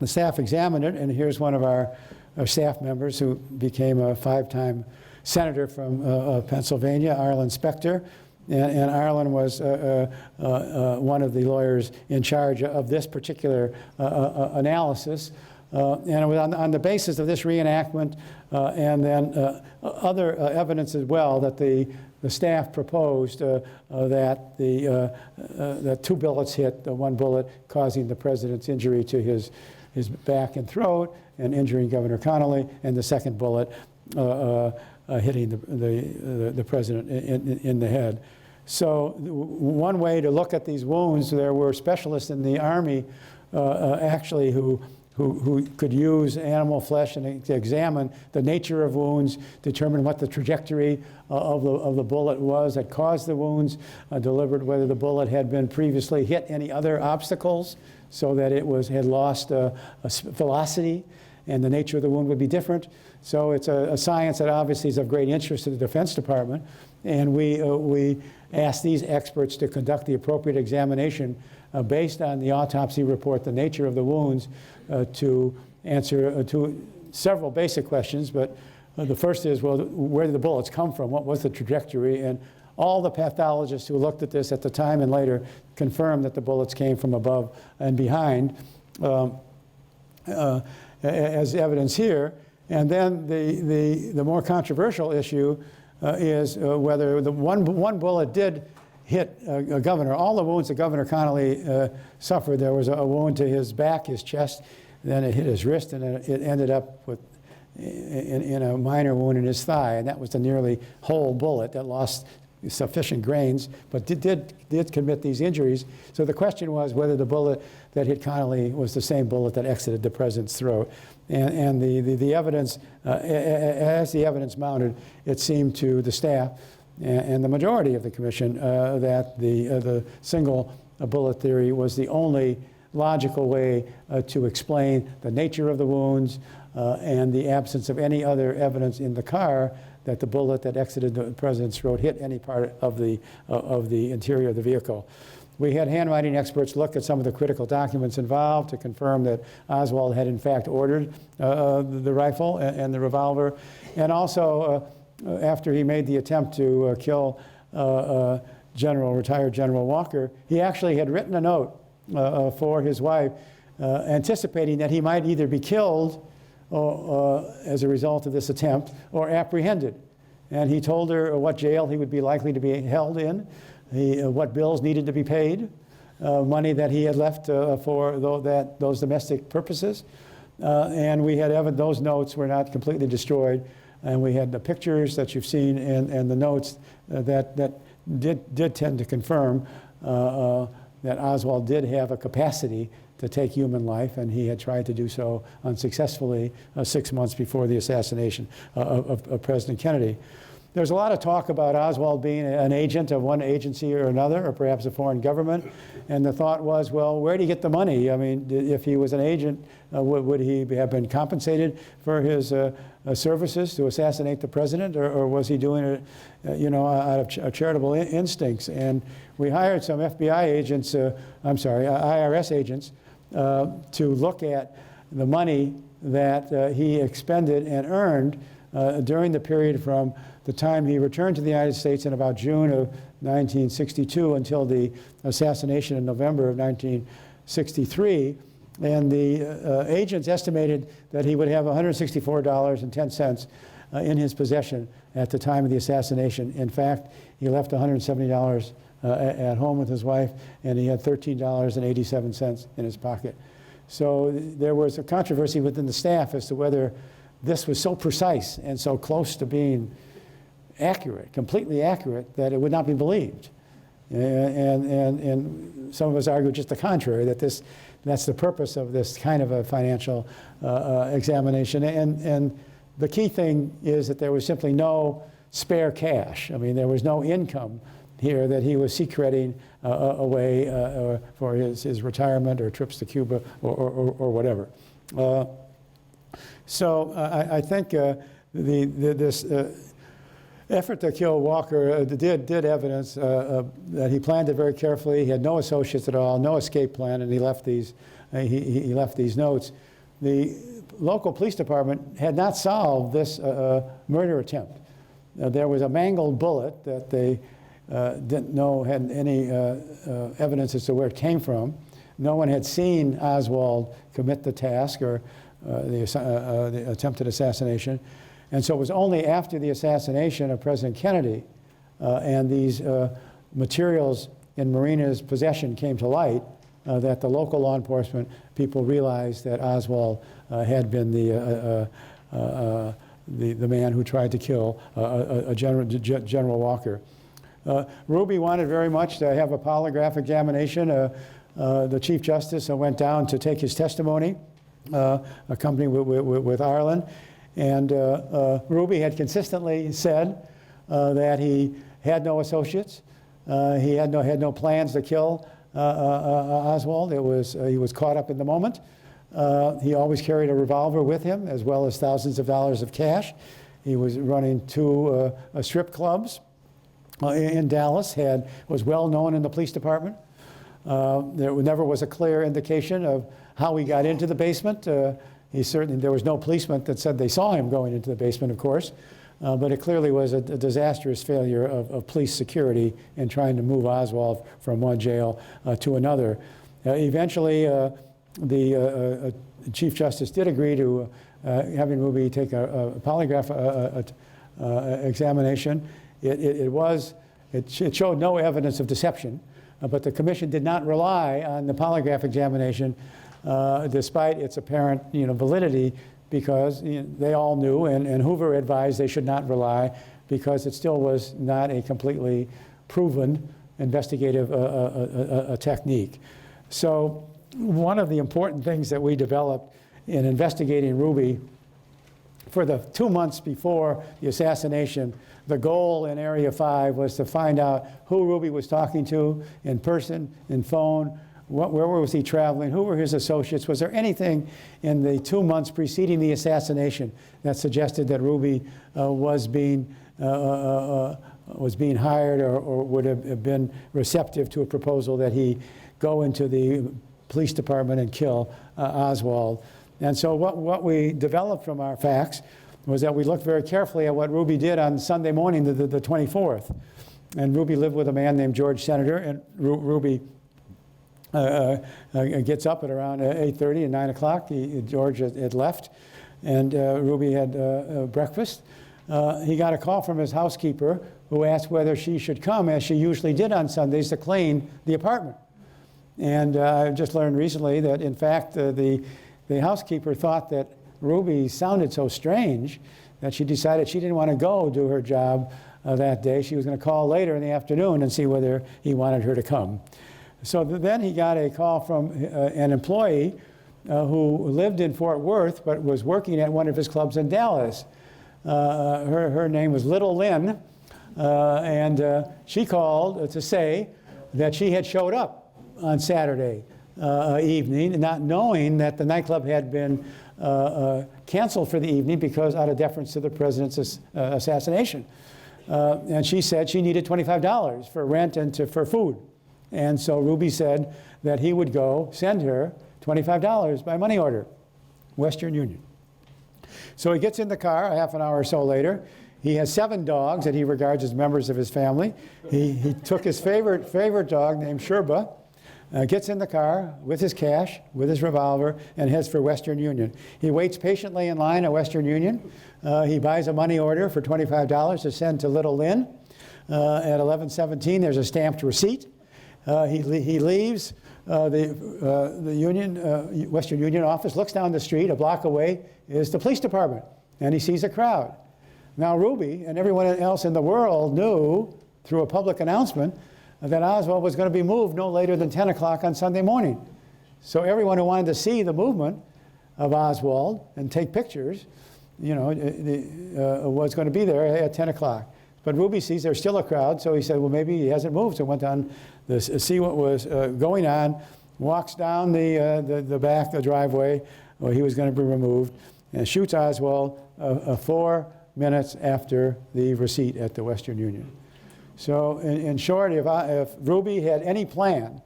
the staff examined it, and here's one of our staff members who became a 5-time senator from Pennsylvania, Arlen Specter. And Arlen was one of the lawyers in charge of this particular analysis. And it was on the basis of this reenactment and then other evidence as well that the staff proposed that that 2 bullets hit, the 1 bullet causing the president's injury to his back and throat and injuring Governor Connolly, and the 2nd bullet hitting the president in the head. So one way to look at these wounds, there were specialists in the Army actually who could use animal flesh and to examine the nature of wounds, determine what the trajectory of the bullet was that caused the wounds, delivered whether the bullet had been previously hit any other obstacles so that it had lost a velocity, and the nature of the wound would be different. So it's a science that obviously is of great interest to the Defense Department, and we asked these experts to conduct the appropriate examination based on the autopsy report, the nature of the wounds, to answer to several basic questions. But the first is, well, where did the bullets come from? What was the trajectory? And all the pathologists who looked at this at the time and later confirmed that the bullets came from above and behind, as evidence here. And then the more controversial issue is whether the one bullet did hit a governor. All the wounds that Governor Connolly suffered, there was a wound to his back, his chest, then it hit his wrist, and it ended up in a minor wound in his thigh, and that was the nearly whole bullet that lost sufficient grains, but did commit these injuries. So the question was whether the bullet that hit Connolly was the same bullet that exited the president's throat. And the evidence, as the evidence mounted, it seemed to the staff and the majority of the commission that the single bullet theory was the only logical way to explain the nature of the wounds and the absence of any other evidence in the car that the bullet that exited the president's throat hit any part of the interior of the vehicle. We had handwriting experts look at some of the critical documents involved to confirm that Oswald had in fact ordered the rifle and the revolver. And also, after he made the attempt to kill retired General Walker, he actually had written a note for his wife anticipating that he might either be killed as a result of this attempt or apprehended. And he told her what jail he would be likely to be held in, what bills needed to be paid, money that he had left for those domestic purposes. And we had those notes were not completely destroyed. And we had the pictures that you've seen and the notes that did tend to confirm that Oswald did have a capacity to take human life, and he had tried to do so unsuccessfully 6 months before the assassination of President Kennedy. There's a lot of talk about Oswald being an agent of one agency or another, or perhaps a foreign government. And the thought was, well, where did he get the money? I mean, if he was an agent, would he have been compensated for his services to assassinate the president, or was he doing it, out of charitable instincts? And we hired some FBI agents, IRS agents, to look at the money that he expended and earned during the period from the time he returned to the United States in about June of 1962 until the assassination in November of 1963. And the agents estimated that he would have $164.10 in his possession at the time of the assassination. In fact, he left $170 at home with his wife, and he had $13.87 in his pocket. So there was a controversy within the staff as to whether this was so precise and so close to being accurate, completely accurate, that it would not be believed. And some of us argue just the contrary, that that's the purpose of this kind of a financial examination. And the key thing is that there was simply no spare cash. I mean, there was no income here that he was secreting away for his retirement or trips to Cuba or whatever. So I think this effort to kill Walker did evidence that he planned it very carefully. He had no associates at all, no escape plan, and he left these notes. The local police department had not solved this murder attempt. There was a mangled bullet that they didn't know had any evidence as to where it came from. No one had seen Oswald commit the task or the attempted assassination. And so it was only after the assassination of President Kennedy and these materials in Marina's possession came to light that the local law enforcement people realized that Oswald had been the man who tried to kill General Walker. Ruby wanted very much to have a polygraph examination. The Chief Justice went down to take his testimony, accompanied with Arlen. And Ruby had consistently said that he had no associates. He had no plans to kill Oswald. He was caught up in the moment. He always carried a revolver with him, as well as thousands of dollars of cash. He was running two strip clubs in Dallas, was well known in the police department. There never was a clear indication of how he got into the basement. There was no policeman that said they saw him going into the basement, of course, but it clearly was a disastrous failure of police security in trying to move Oswald from one jail to another. Eventually, the Chief Justice did agree to having Ruby take a polygraph examination. It showed no evidence of deception, but the commission did not rely on the polygraph examination despite its apparent validity, because they all knew, and Hoover advised they should not rely, because it still was not a completely proven investigative technique. So one of the important things that we developed in investigating Ruby, for the 2 months before the assassination, the goal in Area 5 was to find out who Ruby was talking to in person, in phone, where was he traveling, who were his associates, was there anything in the 2 months preceding the assassination that suggested that Ruby was being hired or would have been receptive to a proposal that he go into the police department and kill Oswald. And so what we developed from our facts was that we looked very carefully at what Ruby did on Sunday morning, the 24th. And Ruby lived with a man named George Senator, and Ruby gets up at around 8:30 and 9 o'clock. George had left, and Ruby had breakfast. He got a call from his housekeeper, who asked whether she should come, as she usually did on Sundays, to clean the apartment. And I just learned recently that, in fact, the housekeeper thought that Ruby sounded so strange that she decided she didn't want to go do her job that day. She was going to call later in the afternoon and see whether he wanted her to come. So then he got a call from an employee who lived in Fort Worth but was working at one of his clubs in Dallas. Her name was Little Lynn, and she called to say that she had showed up on Saturday evening, not knowing that the nightclub had been canceled for the evening because out of deference to the president's assassination. And she said she needed $25 for rent and for food. And so Ruby said that he would go send her $25 by money order, Western Union. So he gets in the car a half an hour or so later. He has 7 dogs that he regards as members of his family. He took his favorite dog named Sherba, gets in the car with his cash, with his revolver, and heads for Western Union. He waits patiently in line at Western Union. He buys a money order for $25 to send to Little Lynn. At 11:17, there's a stamped receipt. He leaves the Union, Western Union office, looks down the street. A block away is the police department, and he sees a crowd. Now Ruby and everyone else in the world knew through a public announcement that Oswald was going to be moved no later than 10 o'clock on Sunday morning. So everyone who wanted to see the movement of Oswald and take pictures, you know, was going to be there at 10 o'clock. But Ruby sees there's still a crowd, so he said, well, maybe he hasn't moved. So went on to see what was going on, walks down the driveway where he was going to be removed, and shoots Oswald 4 minutes after the receipt at the Western Union. So in short, if Ruby had any plan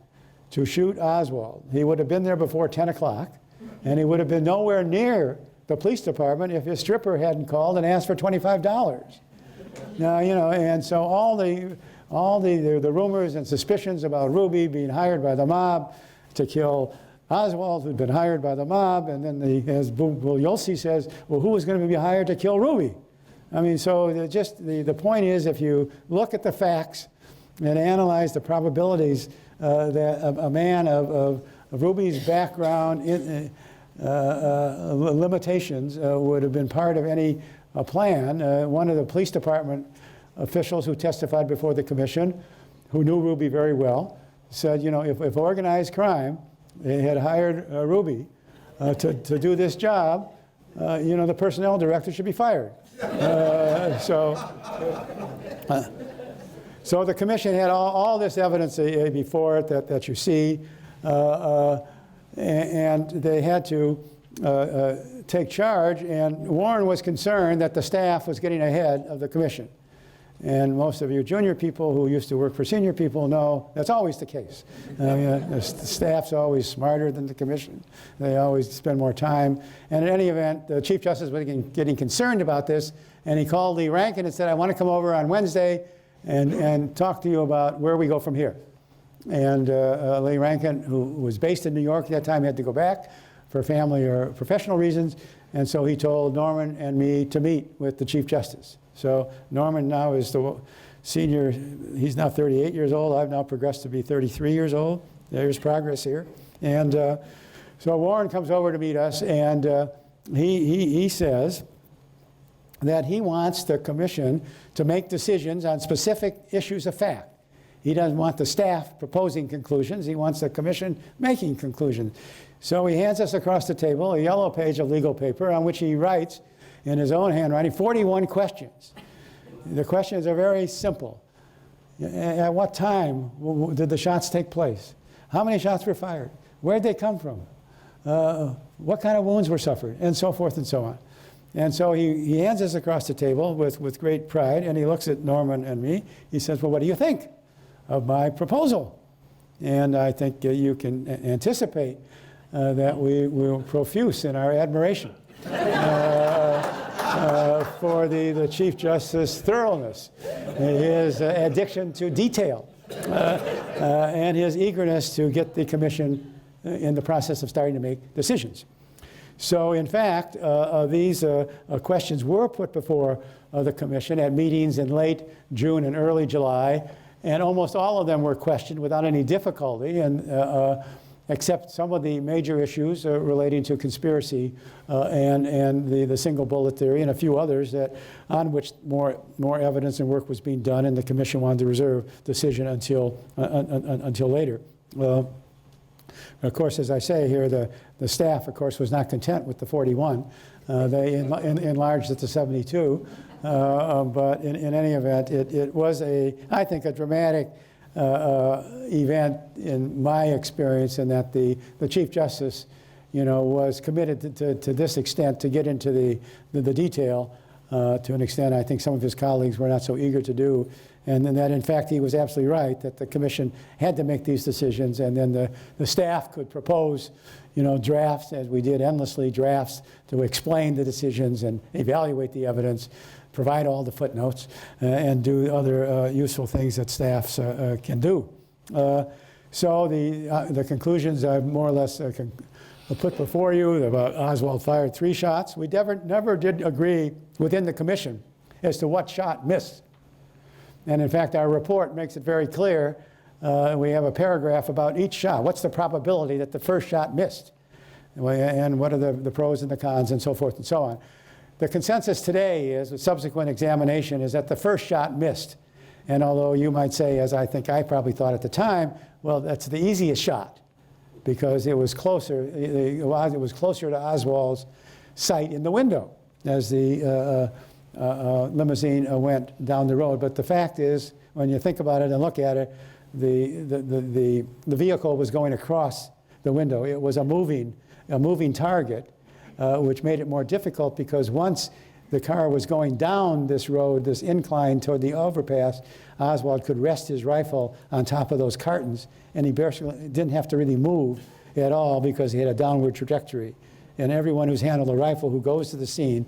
to shoot Oswald, he would have been there before 10 o'clock, and he would have been nowhere near the police department if his stripper hadn't called and asked for $25. Now, you know, and so all the rumors and suspicions about Ruby being hired by the mob to kill Oswald, who'd been hired by the mob, and then as Yossi says, well, who was going to be hired to kill Ruby? I mean, so the point is, if you look at the facts and analyze the probabilities that a man of Ruby's background limitations would have been part of any plan. One of the police department officials who testified before the commission, who knew Ruby very well, said, you know, if organized crime had hired Ruby to do this job, you know, the personnel director should be fired. So the commission had all this evidence before it that you see, and they had to take charge, and Warren was concerned that the staff was getting ahead of the commission. And most of you junior people who used to work for senior people know that's always the case. The staff's always smarter than the commission. They always spend more time. And in any event, the Chief Justice was getting concerned about this, and he called Lee Rankin and said, I want to come over on Wednesday and talk to you about where we go from here. And Lee Rankin, who was based in New York at that time, had to go back for family or professional reasons, and so he told Norman and me to meet with the Chief Justice. So Norman now is the senior, he's now 38 years old. I've now progressed to be 33 years old. There's progress here. And so Warren comes over to meet us, and he says that he wants the commission to make decisions on specific issues of fact. He doesn't want the staff proposing conclusions. He wants the commission making conclusions. So he hands us across the table a yellow page of legal paper on which he writes in his own handwriting 41 questions. The questions are very simple. At what time did the shots take place? How many shots were fired? Where did they come from? What kind of wounds were suffered? And so forth and so on. And so he hands us across the table with great pride, and he looks at Norman and me. He says, well, what do you think of my proposal? And I think you can anticipate that we will profuse in our admiration for the Chief Justice's thoroughness, his addiction to detail, and his eagerness to get the commission in the process of starting to make decisions. So in fact, these questions were put before the commission at meetings in late June and early July, and almost all of them were questioned without any difficulty, and except some of the major issues relating to conspiracy and the single bullet theory, and a few others that on which more evidence and work was being done, and the commission wanted to reserve decision until later. Of course, as I say here, the staff, of course, was not content with the 41. They enlarged it to 72. But in any event, it was, I think, a dramatic event in my experience, in that the Chief Justice, was committed to this extent to get into the detail to an extent I think some of his colleagues were not so eager to do. And then that, in fact, he was absolutely right, that the commission had to make these decisions, and then the staff could propose, drafts, as we did endlessly, drafts to explain the decisions and evaluate the evidence, provide all the footnotes, and do other useful things that staffs can do. So the conclusions I've more or less put before you about Oswald fired 3 shots. We never did agree within the commission as to what shot missed. And in fact, our report makes it very clear. We have a paragraph about each shot. What's the probability that the first shot missed? And what are the pros and the cons, and so forth and so on. The consensus today is, with subsequent examination, is that the first shot missed. And although you might say, as I think I probably thought at the time, well, that's the easiest shot, because it was closer. It was closer to Oswald's sight in the window as the limousine went down the road. But the fact is, when you think about it and look at it, the vehicle was going across the window. It was a moving target, which made it more difficult, because once the car was going down this road, this incline toward the overpass, Oswald could rest his rifle on top of those cartons, and he didn't have to really move at all, because he had a downward trajectory. And everyone who's handled a rifle who goes to the scene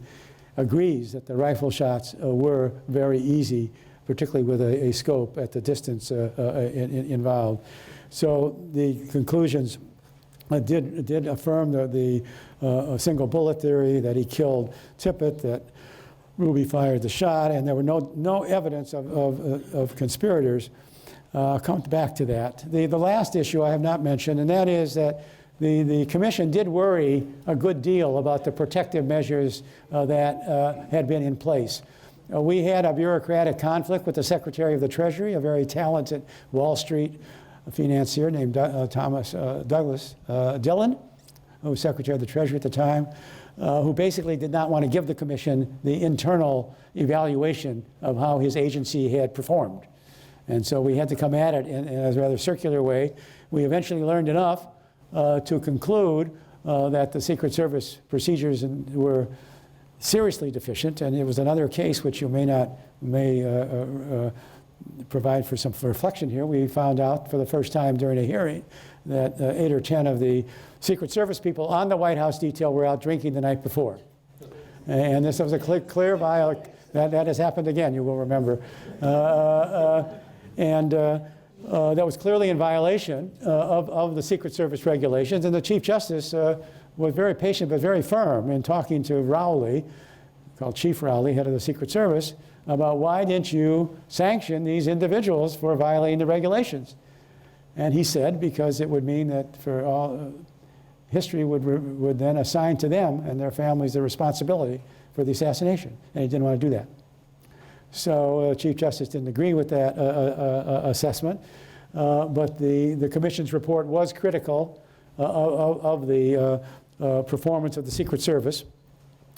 agrees that the rifle shots were very easy, particularly with a scope at the distance involved. So the conclusions did affirm the single bullet theory, that he killed Tippit, that Ruby fired the shot, and there were no evidence of conspirators. Come back to that. The last issue I have not mentioned, and that is that the commission did worry a good deal about the protective measures that had been in place. We had a bureaucratic conflict with the Secretary of the Treasury, a very talented Wall Street financier named Thomas Dillon, who was Secretary of the Treasury at the time, who basically did not want to give the commission the internal evaluation of how his agency had performed. And so we had to come at it in a rather circular way. We eventually learned enough to conclude that the Secret Service procedures were seriously deficient, and it was another case which you may provide for some reflection here. We found out for the first time during a hearing that 8 or 10 of the Secret Service people on the White House detail were out drinking the night before. And this was a clear violation. That has happened again, you will remember. That was clearly in violation of the Secret Service regulations. And the Chief Justice was very patient but very firm in talking to Rowley, called Chief Rowley, head of the Secret Service, about why didn't you sanction these individuals for violating the regulations? And he said, because it would mean that for all history would then assign to them and their families the responsibility for the assassination, and he didn't want to do that. So Chief Justice didn't agree with that assessment, but the commission's report was critical of the performance of the Secret Service,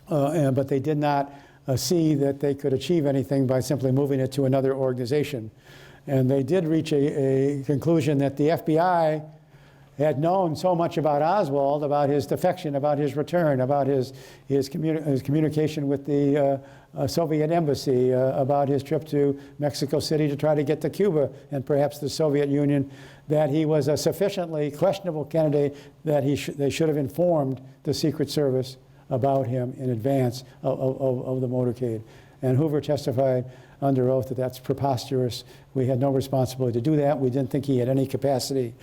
but they did not see that they could achieve anything by simply moving it to another organization. And they did reach a conclusion that the FBI had known so much about Oswald, about his defection, about his return, about his communication with the Soviet embassy, about his trip to Mexico City to try to get to Cuba and perhaps the Soviet Union, that he was a sufficiently questionable candidate that they should have informed the Secret Service about him in advance of the motorcade. And Hoover testified under oath that that's preposterous. We had no responsibility to do that. We didn't think he had any capacity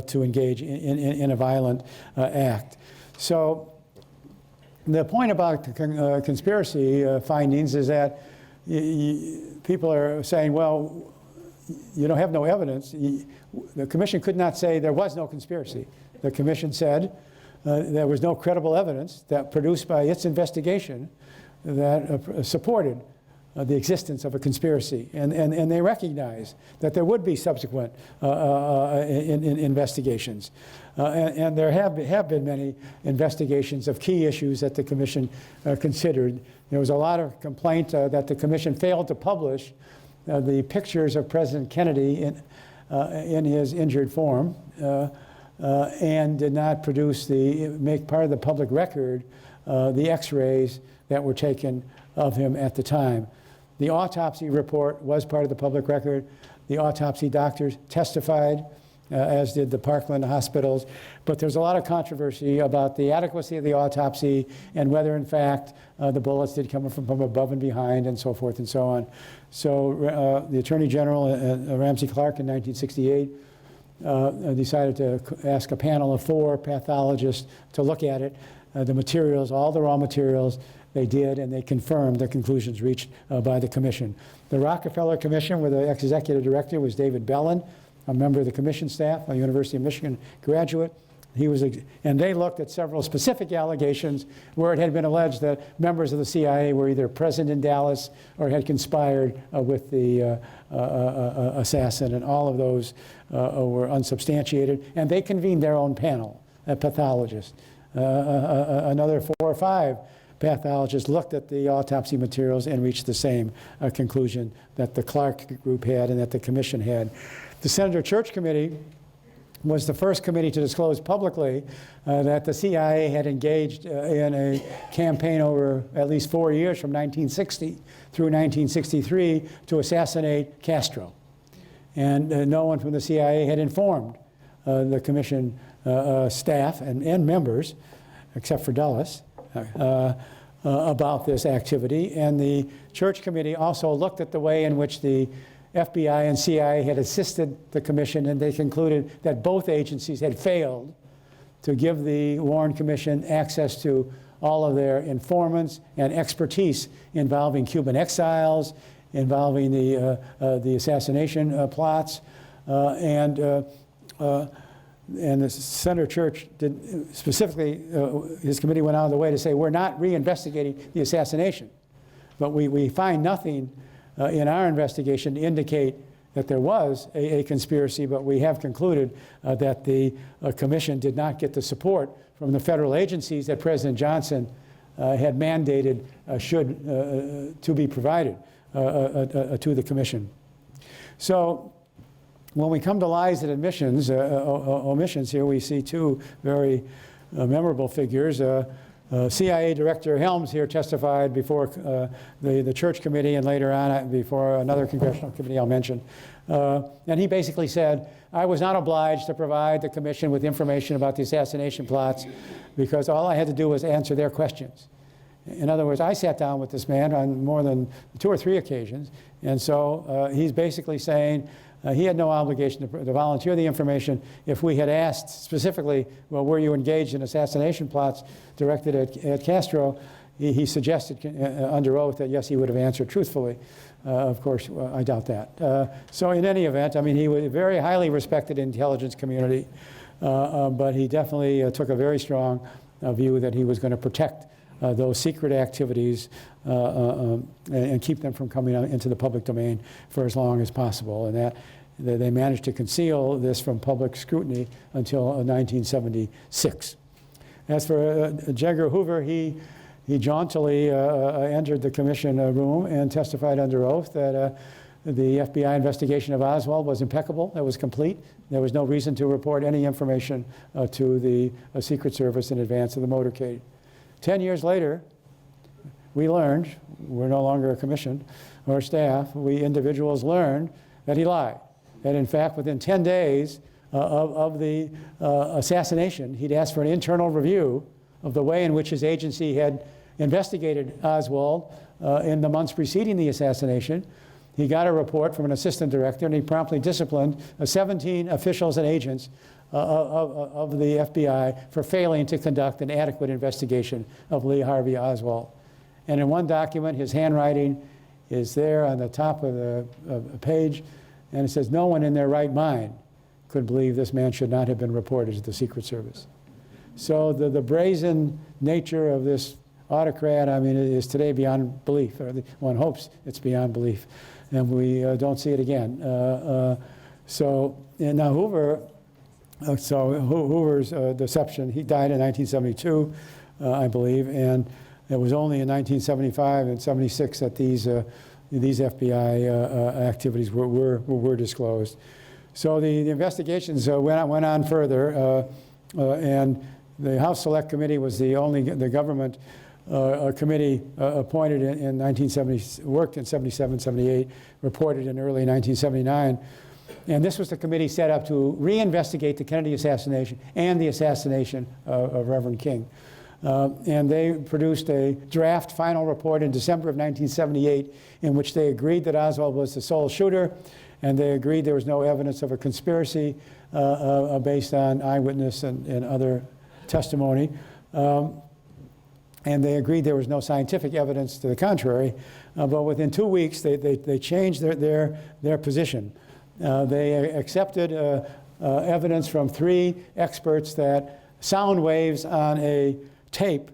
to engage in a violent act. So the point about conspiracy findings is that people are saying, well, you don't have no evidence. The commission could not say there was no conspiracy. The commission said there was no credible evidence that produced by its investigation that supported the existence of a conspiracy, and they recognize that there would be subsequent investigations. And there have been many investigations of key issues that the commission considered. There was a lot of complaint that the commission failed to publish the pictures of President Kennedy in his injured form, and did not make part of the public record the x-rays that were taken of him at the time. The autopsy report was part of the public record. The autopsy doctors testified, as did the Parkland hospitals. But there's a lot of controversy about the adequacy of the autopsy and whether, in fact, the bullets did come from above and behind and so forth and so on. So the Attorney General, Ramsey Clark, in 1968, decided to ask a panel of 4 pathologists to look at it, the materials, all the raw materials. They did, and they confirmed the conclusions reached by the commission. The Rockefeller Commission, where the ex-executive director was David Bellin, a member of the commission staff, a University of Michigan graduate. And they looked at several specific allegations where it had been alleged that members of the CIA were either present in Dallas or had conspired with the assassin, and all of those were unsubstantiated. And they convened their own panel, pathologists. Another 4 or 5 pathologists looked at the autopsy materials and reached the same conclusion that the Clark group had and that the commission had. The Senator Church Committee was the first committee to disclose publicly that the CIA had engaged in a campaign over at least 4 years, from 1960 through 1963, to assassinate Castro. And no one from the CIA had informed the commission staff and members, except for Dulles, about this activity. And the Church Committee also looked at the way in which the FBI and CIA had assisted the commission, and they concluded that both agencies had failed to give the Warren Commission access to all of their informants and expertise involving Cuban exiles, involving the assassination plots, and the Senator Church did specifically, his committee went out of the way to say, we're not reinvestigating the assassination, but we find nothing in our investigation to indicate that there was a conspiracy, but we have concluded that the commission did not get the support from the federal agencies that President Johnson had mandated to be provided to the commission. So when we come to lies and omissions here, we see 2 very memorable figures. CIA Director Helms here testified before the Church Committee, and later on before another congressional committee I'll mention. And he basically said, I was not obliged to provide the commission with information about the assassination plots because all I had to do was answer their questions. In other words, I sat down with this man on more than 2 or 3 occasions, and so he's basically saying he had no obligation to volunteer the information. If we had asked specifically, well, were you engaged in assassination plots directed at Castro, he suggested under oath that yes, he would have answered truthfully. Of course, I doubt that. So in any event, I mean, he was a very highly respected intelligence community, but he definitely took a very strong view that he was going to protect those secret activities and keep them from coming into the public domain for as long as possible. And that they managed to conceal this from public scrutiny until 1976. As for J. Edgar Hoover, he jauntily entered the commission room and testified under oath that the FBI investigation of Oswald was impeccable, it was complete. There was no reason to report any information to the Secret Service in advance of the motorcade. 10 years later, we learned, we're no longer a commission or staff, we individuals learned that he lied. That in fact, within 10 days of the assassination, he'd asked for an internal review of the way in which his agency had investigated Oswald in the months preceding the assassination. He got a report from an assistant director, and he promptly disciplined 17 officials and agents of the FBI for failing to conduct an adequate investigation of Lee Harvey Oswald. And in one document, his handwriting is there on the top of the page, and it says, no one in their right mind could believe this man should not have been reported to the Secret Service. So the brazen nature of this autocrat, I mean, it is today beyond belief, or one hopes it's beyond belief, and we don't see it again. And now Hoover, Hoover's deception, he died in 1972, I believe, and it was only in 1975 and 76 that these FBI activities were disclosed. So the investigations went on further, and the House Select Committee was the government committee appointed in 1970, worked in 77, 78, reported in early 1979. And this was the committee set up to reinvestigate the Kennedy assassination and the assassination of Reverend King. And they produced a draft final report in December of 1978 in which they agreed that Oswald was the sole shooter, and they agreed there was no evidence of a conspiracy based on eyewitness and other testimony. And they agreed there was no scientific evidence to the contrary. But within 2 weeks, they changed their position. They accepted evidence from 3 experts that sound waves on a tape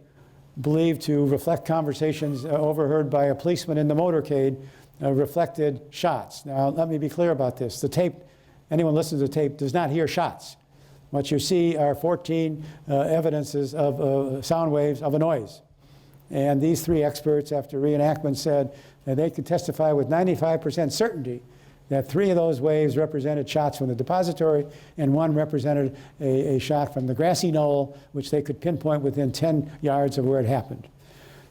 believed to reflect conversations overheard by a policeman in the motorcade reflected shots. Now, let me be clear about this. The tape, anyone listening to the tape, does not hear shots. What you see are 14 evidences of sound waves of a noise. And these 3 experts, after reenactment, said that they could testify with 95% certainty that 3 of those waves represented shots from the depository, and 1 represented a shot from the grassy knoll, which they could pinpoint within 10 yards of where it happened.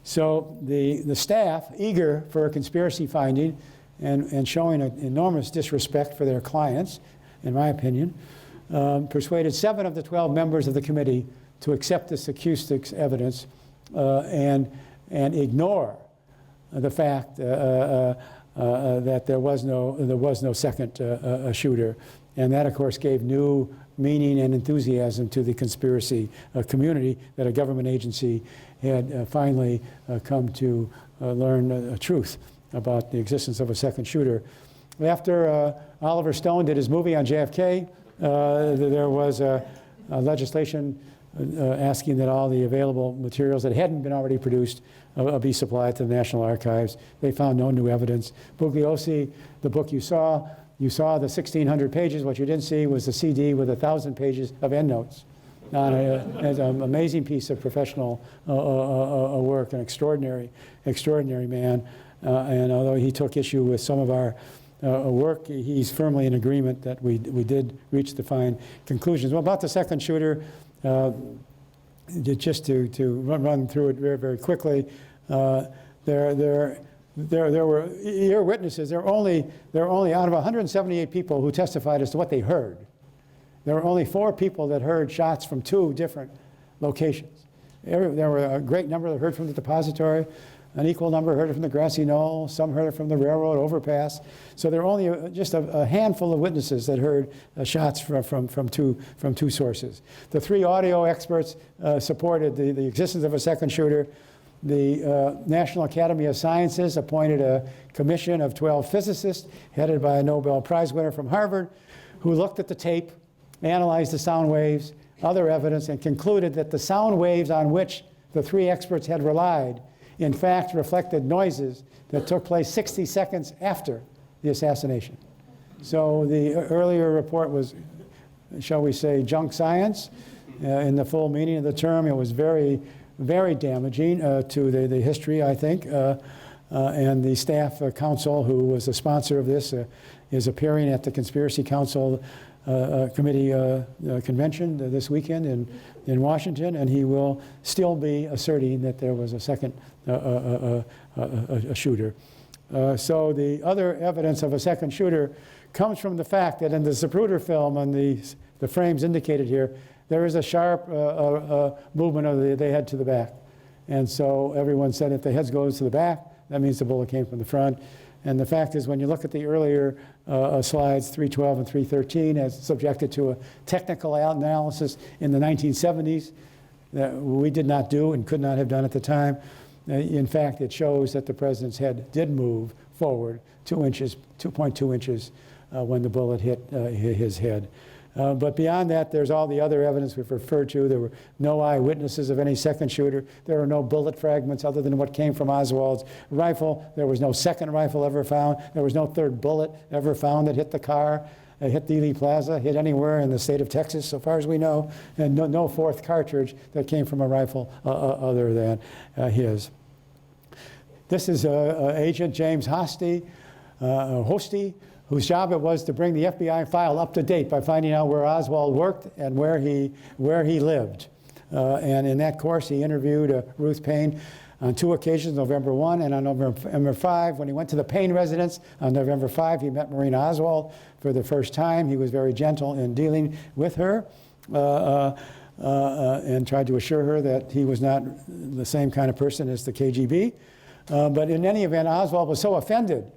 So the staff, eager for a conspiracy finding and showing an enormous disrespect for their clients, in my opinion, persuaded 7 of the 12 members of the committee to accept this acoustics evidence and ignore the fact that there was no second shooter. And that, of course, gave new meaning and enthusiasm to the conspiracy community that a government agency had finally come to learn the truth about the existence of a second shooter. After Oliver Stone did his movie on JFK, there was legislation asking that all the available materials that hadn't been already produced be supplied to the National Archives. They found no new evidence. Bugliosi, the book you saw the 1,600 pages. What you didn't see was the CD with 1,000 pages of endnotes. It's an amazing piece of professional work, an extraordinary man. And although he took issue with some of our work, he's firmly in agreement that we did reach the fine conclusions. Well, about the second shooter, just to run through it very, very quickly, there were ear witnesses. There were only out of 178 people who testified as to what they heard. There were only 4 people that heard shots from 2 different locations. There were a great number that heard from the depository. An equal number heard it from the grassy knoll. Some heard it from the railroad overpass. So there were only just a handful of witnesses that heard shots from two sources. The 3 audio experts supported the existence of a second shooter. The National Academy of Sciences appointed a commission of 12 physicists headed by a Nobel Prize winner from Harvard who looked at the tape, analyzed the sound waves, other evidence, and concluded that the sound waves on which the 3 experts had relied in fact reflected noises that took place 60 seconds after the assassination. So the earlier report was, shall we say, junk science in the full meaning of the term. It was very, very damaging to the history, I think. And the staff council, who was the sponsor of this, is appearing at the Conspiracy Council Committee convention this weekend in Washington, and he will still be asserting that there was a second shooter. So the other evidence of a second shooter comes from the fact that in the Zapruder film, on the frames indicated here, there is a sharp movement of the head to the back. And so everyone said if the head goes to the back, that means the bullet came from the front. And the fact is, when you look at the earlier slides, 312 and 313, as subjected to a technical analysis in the 1970s that we did not do and could not have done at the time, in fact, it shows that the president's head did move forward 2.2 inches when the bullet hit his head. But beyond that, there's all the other evidence we've referred to. There were no eyewitnesses of any second shooter. There were no bullet fragments other than what came from Oswald's rifle. There was no second rifle ever found. There was no third bullet ever found that hit the car, hit Dealey Plaza, hit anywhere in the state of Texas, so far as we know, and no fourth cartridge that came from a rifle other than his. This is Agent James Hosty, whose job it was to bring the FBI file up to date by finding out where Oswald worked and where he lived. And in that course, he interviewed Ruth Paine on 2 occasions, November 1 and on November 5. When he went to the Paine residence on November 5, he met Marina Oswald for the first time. He was very gentle in dealing with her and tried to assure her that he was not the same kind of person as the KGB. But in any event, Oswald was so offended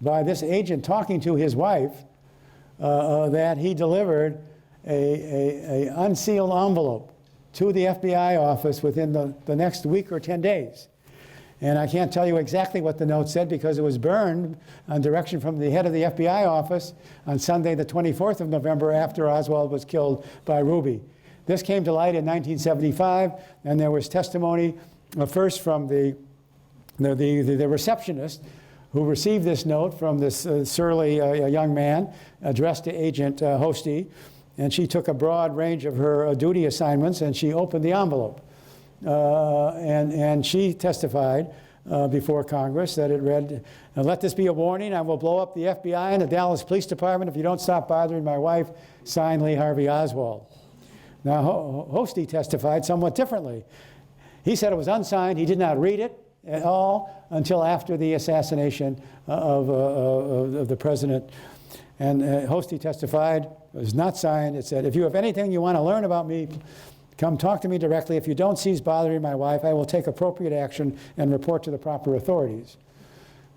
by this agent talking to his wife that he delivered a unsealed envelope to the FBI office within the next week or 10 days. And I can't tell you exactly what the note said because it was burned on direction from the head of the FBI office on Sunday, the 24th of November, after Oswald was killed by Ruby. This came to light in 1975, and there was testimony first from the receptionist who received this note from this surly young man addressed to Agent Hosty, and she took a broad range of her duty assignments, and she opened the envelope. And she testified before Congress that it read, "Let this be a warning. I will blow up the FBI and the Dallas Police Department if you don't stop bothering my wife. Signed, Lee Harvey Oswald." Now, Hosty testified somewhat differently. He said it was unsigned. He did not read it at all until after the assassination of the president. And Hosty testified it was not signed. It said, "If you have anything you want to learn about me, come talk to me directly. If you don't cease bothering my wife, I will take appropriate action and report to the proper authorities."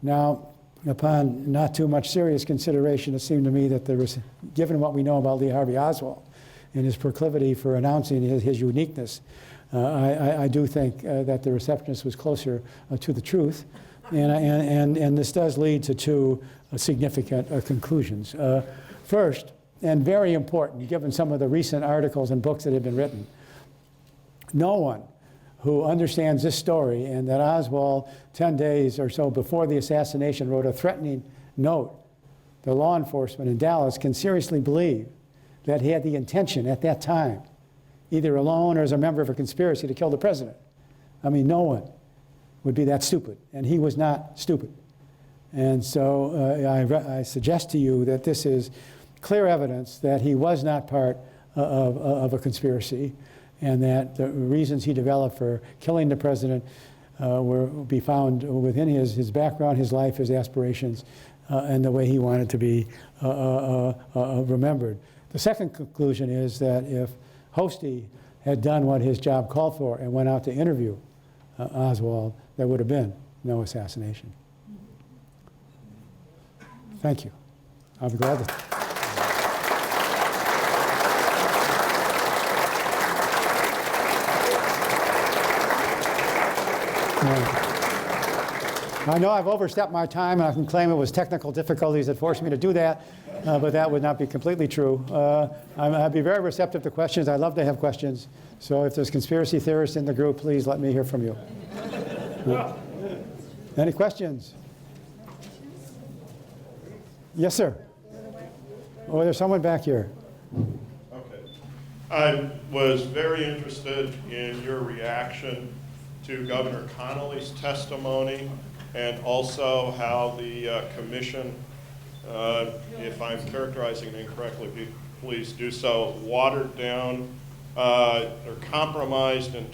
Now, upon not too much serious consideration, it seemed to me that there was, given what we know about Lee Harvey Oswald and his proclivity for announcing his uniqueness, I do think that the receptionist was closer to the truth. And this does lead to 2 significant conclusions. First, and very important, given some of the recent articles and books that have been written, no one who understands this story and that Oswald, 10 days or so before the assassination, wrote a threatening note to law enforcement in Dallas can seriously believe that he had the intention at that time, either alone or as a member of a conspiracy, to kill the president. I mean, no one would be that stupid, and he was not stupid. And so I suggest to you that this is clear evidence that he was not part of a conspiracy, and that the reasons he developed for killing the president will be found within his background, his life, his aspirations, and the way he wanted to be remembered. The second conclusion is that if Hosty had done what his job called for and went out to interview Oswald, there would have been no assassination. Thank you. I'll be glad to. I know I've overstepped my time, and I can claim it was technical difficulties that forced me to do that, but that would not be completely true. I'd be very receptive to questions. I love to have questions. So if there's conspiracy theorists in the group, please let me hear from you. Any questions? Yes, sir. Oh, there's someone back here. Okay. I was very interested in your reaction to Governor Connolly's testimony, and also how the commission, if I'm characterizing it incorrectly, please do so, watered down or compromised in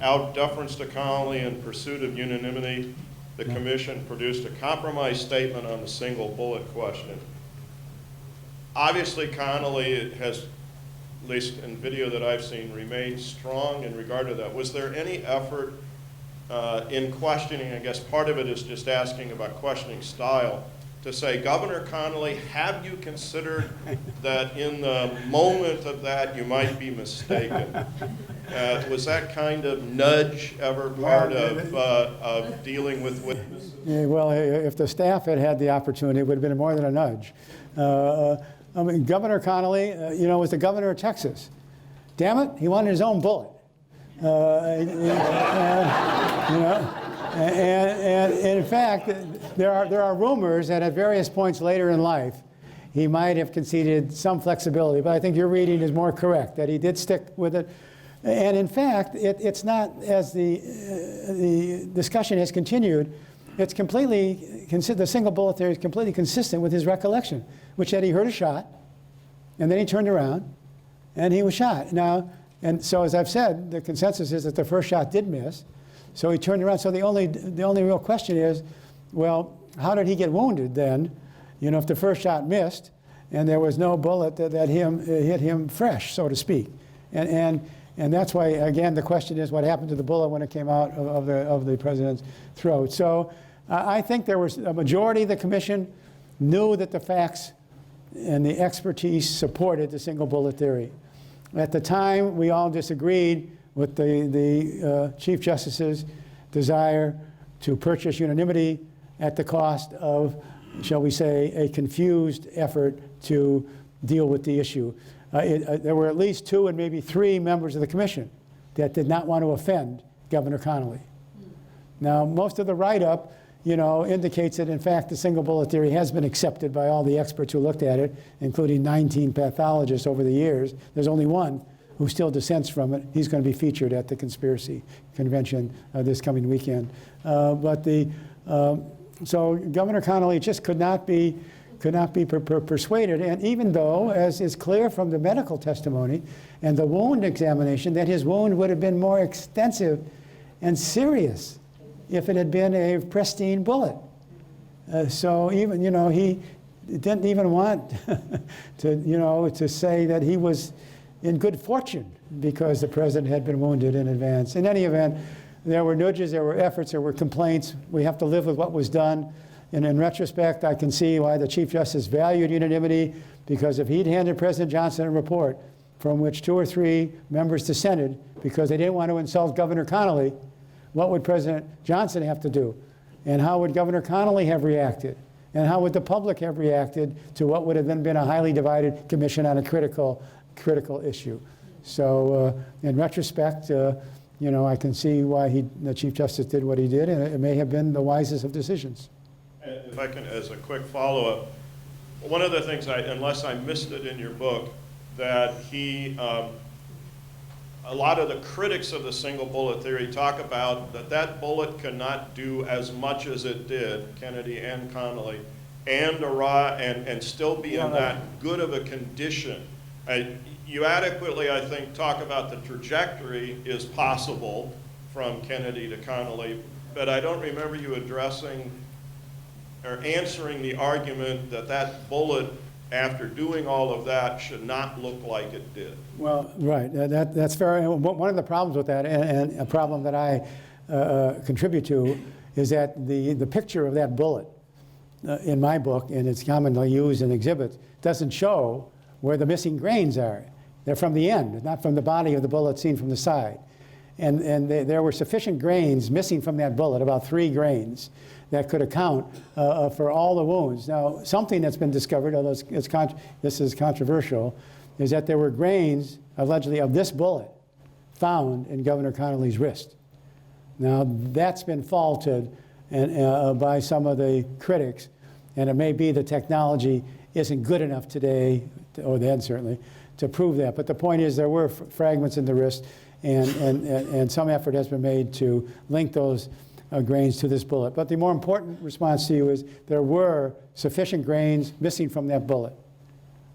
out deference to Connolly in pursuit of unanimity. The commission produced a compromise statement on the single bullet question. Obviously, Connolly has, at least in video that I've seen, remained strong in regard to that. Was there any effort in questioning, I guess part of it is just asking about questioning style, to say, Governor Connolly, have you considered that in the moment of that you might be mistaken? Was that kind of nudge ever part of dealing with witnesses? Yeah, well, if the staff had had the opportunity, it would have been more than a nudge. I mean, Governor Connolly, was the governor of Texas. Damn it, he wanted his own bullet. And in fact, there are rumors that at various points later in life, he might have conceded some flexibility, but I think your reading is more correct, that he did stick with it. And in fact, it's not, as the discussion has continued, it's completely, the single bullet theory is completely consistent with his recollection, which that he heard a shot, and then he turned around, and he was shot. Now, and so as I've said, the consensus is that the first shot did miss, so he turned around. So the only real question is, well, how did he get wounded then? If the first shot missed, and there was no bullet that hit him fresh, so to speak, and that's why, again, the question is what happened to the bullet when it came out of the president's throat. So I think there was a majority of the commission knew that the facts and the expertise supported the single bullet theory. At the time, we all disagreed with the Chief Justice's desire to purchase unanimity at the cost of, shall we say, a confused effort to deal with the issue. There were at least 2 and maybe 3 members of the commission that did not want to offend Governor Connolly. Now, most of the write-up, indicates that, in fact, the single bullet theory has been accepted by all the experts who looked at it, including 19 pathologists over the years. There's only one who still dissents from it. He's going to be featured at the conspiracy convention this coming weekend. So Governor Connolly just could not be persuaded, and even though, as is clear from the medical testimony and the wound examination, that his wound would have been more extensive and serious if it had been a pristine bullet. So even, he didn't even want to say that he was in good fortune because the president had been wounded in advance. In any event, there were nudges, there were efforts, there were complaints. We have to live with what was done. And in retrospect, I can see why the Chief Justice valued unanimity, because if he'd handed President Johnson a report from which 2 or 3 members dissented because they didn't want to insult Governor Connolly, what would President Johnson have to do? And how would Governor Connolly have reacted? And how would the public have reacted to what would have then been a highly divided commission on a critical issue? So in retrospect, I can see why the Chief Justice did what he did, and it may have been the wisest of decisions. If I can, as a quick follow-up, one of the things, unless I missed it in your book, that a lot of the critics of the single bullet theory talk about that bullet cannot do as much as it did, Kennedy and Connolly, and still be in that good of a condition. You adequately, I think, talk about the trajectory is possible from Kennedy to Connolly, but I don't remember you addressing or answering the argument that bullet, after doing all of that, should not look like it did. Well, right, that's fair. One of the problems with that, and a problem that I contribute to, is that the picture of that bullet in my book, and it's commonly used in exhibits, doesn't show where the missing grains are. They're from the end, not from the body of the bullet seen from the side. And there were sufficient grains missing from that bullet, about 3 grains, that could account for all the wounds. Now, something that's been discovered, although this is controversial, is that there were grains, allegedly, of this bullet found in Governor Connolly's wrist. Now, that's been faulted by some of the critics, and it may be the technology isn't good enough today, or then certainly, to prove that. But the point is there were fragments in the wrist, and some effort has been made to link those grains to this bullet. But the more important response to you is there were sufficient grains missing from that bullet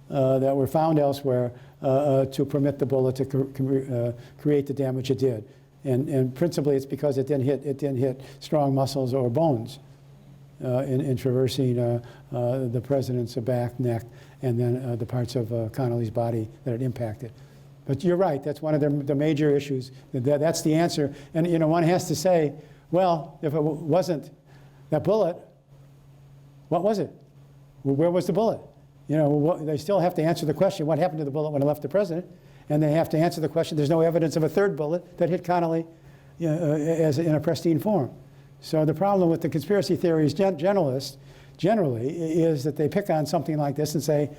that were found elsewhere to permit the bullet to create the damage it did. And principally it's because it didn't hit strong muscles or bones in traversing the president's back, neck, and then the parts of Connolly's body that it impacted. But you're right, that's one of the major issues. That's the answer. And one has to say, well, if it wasn't that bullet, what was it? Where was the bullet? They still have to answer the question, what happened to the bullet when it left the president? And they have to answer the question, there's no evidence of a third bullet that hit Connolly as in a pristine form. So the problem with the conspiracy theories generally is that they pick on something like this and say,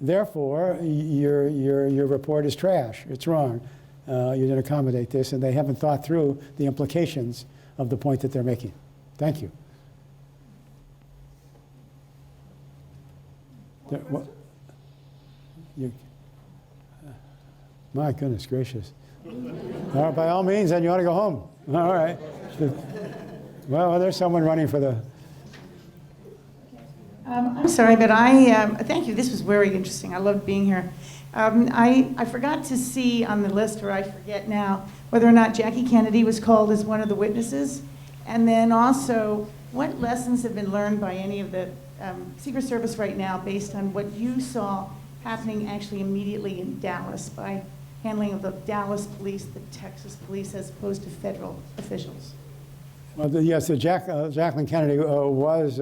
Therefore, your report is trash. It's wrong. You didn't accommodate this, and they haven't thought through the implications of the point that they're making. Thank you. My goodness gracious. By all means, then you ought to go home. All right. Well, there's someone running for the... I'm sorry, but thank you. This was very interesting. I loved being here. I forgot to see on the list, or I forget now, whether or not Jackie Kennedy was called as one of the witnesses. And then also, what lessons have been learned by any of the Secret Service right now based on what you saw happening actually immediately in Dallas by handling of the Dallas police, the Texas police, as opposed to federal officials? Well, yes, Jacqueline Kennedy was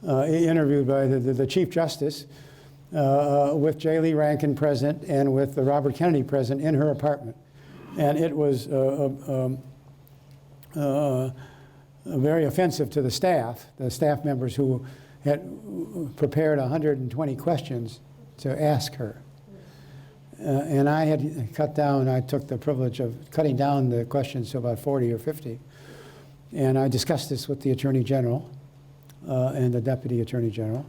interviewed by the Chief Justice with J. Lee Rankin present and with Robert Kennedy present in her apartment. And it was very offensive to the staff members who had prepared 120 questions to ask her. And I had I took the privilege of cutting down the questions to about 40 or 50. And I discussed this with the Attorney General and the Deputy Attorney General.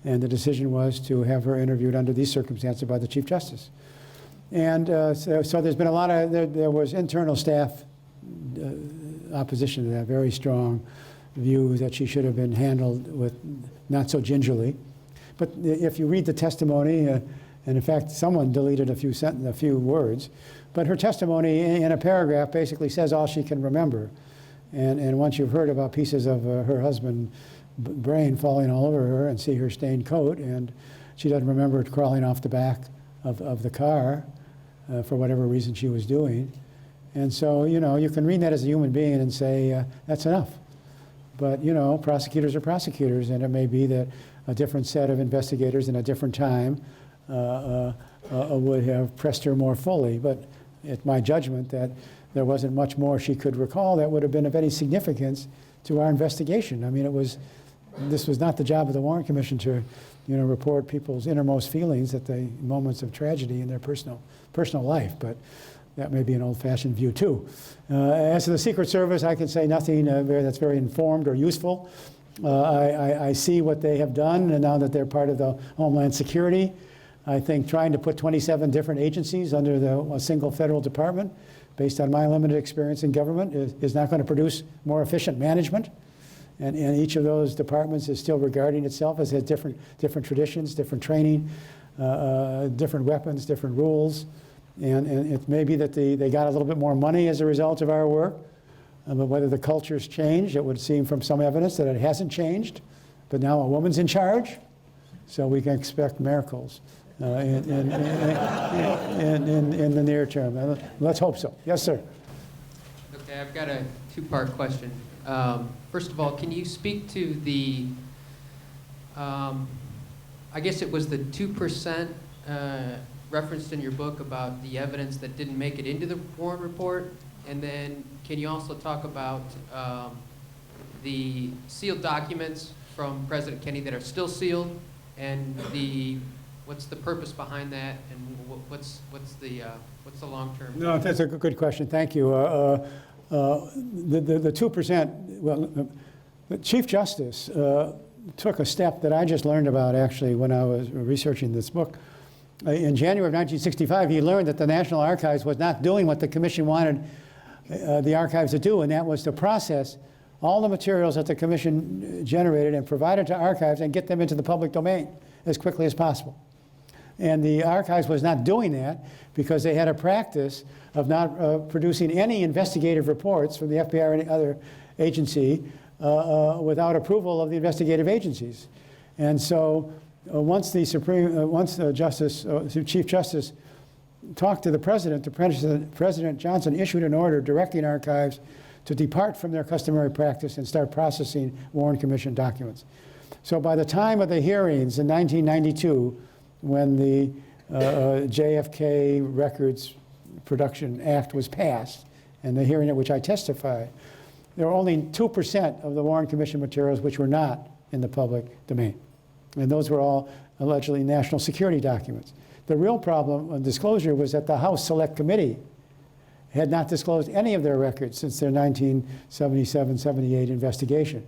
And the decision was to have her interviewed under these circumstances by the Chief Justice. And so there's been a lot of, there was internal staff opposition to that, very strong view that she should have been handled with not so gingerly. But if you read the testimony, and in fact, someone deleted a few words, but her testimony in a paragraph basically says all she can remember. And once you've heard about pieces of her husband's brain falling all over her and see her stained coat, and she doesn't remember crawling off the back of the car for whatever reason she was doing. And so, you know, you can read that as a human being and say, that's enough. But, you know, prosecutors are prosecutors, and it may be that a different set of investigators in a different time would have pressed her more fully. But it's my judgment that there wasn't much more she could recall that would have been of any significance to our investigation. I mean, this was not the job of the Warren Commission to, you know, report people's innermost feelings at the moments of tragedy in their personal life. But that may be an old-fashioned view, too. As to the Secret Service, I can say nothing that's very informed or useful. I see what they have done, and now that they're part of the Homeland Security. I think trying to put 27 different agencies under a single federal department, based on my limited experience in government, is not going to produce more efficient management. And each of those departments is still regarding itself as has different traditions, different training, different weapons, different rules. And it may be that they got a little bit more money as a result of our work. But whether the culture's changed, it would seem from some evidence that it hasn't changed. But now a woman's in charge, so we can expect miracles in the near term. Let's hope so. Yes, sir. Okay, I've got a two-part question. First of all, can you speak to the, I guess it was the 2% referenced in your book about the evidence that didn't make it into the Warren report? And then can you also talk about the sealed documents from President Kennedy that are still sealed, and what's the purpose behind that, and what's the long-term? No, that's a good question. Thank you. The 2%, well, the Chief Justice took a step that I just learned about, actually, when I was researching this book. In January of 1965, he learned that the National Archives was not doing what the Commission wanted the archives to do, and that was to process all the materials that the Commission generated and provided to archives and get them into the public domain as quickly as possible. And the archives was not doing that because they had a practice of not producing any investigative reports from the FBI or any other agency without approval of the investigative agencies. And so once the Chief Justice talked to the President, President Johnson issued an order directing archives to depart from their customary practice and start processing Warren Commission documents. So by the time of the hearings in 1992, when the JFK Records Production Act was passed, and the hearing at which I testified, there were only 2% of the Warren Commission materials which were not in the public domain. And those were all allegedly national security documents. The real problem on disclosure was that the House Select Committee had not disclosed any of their records since their 1977-78 investigation.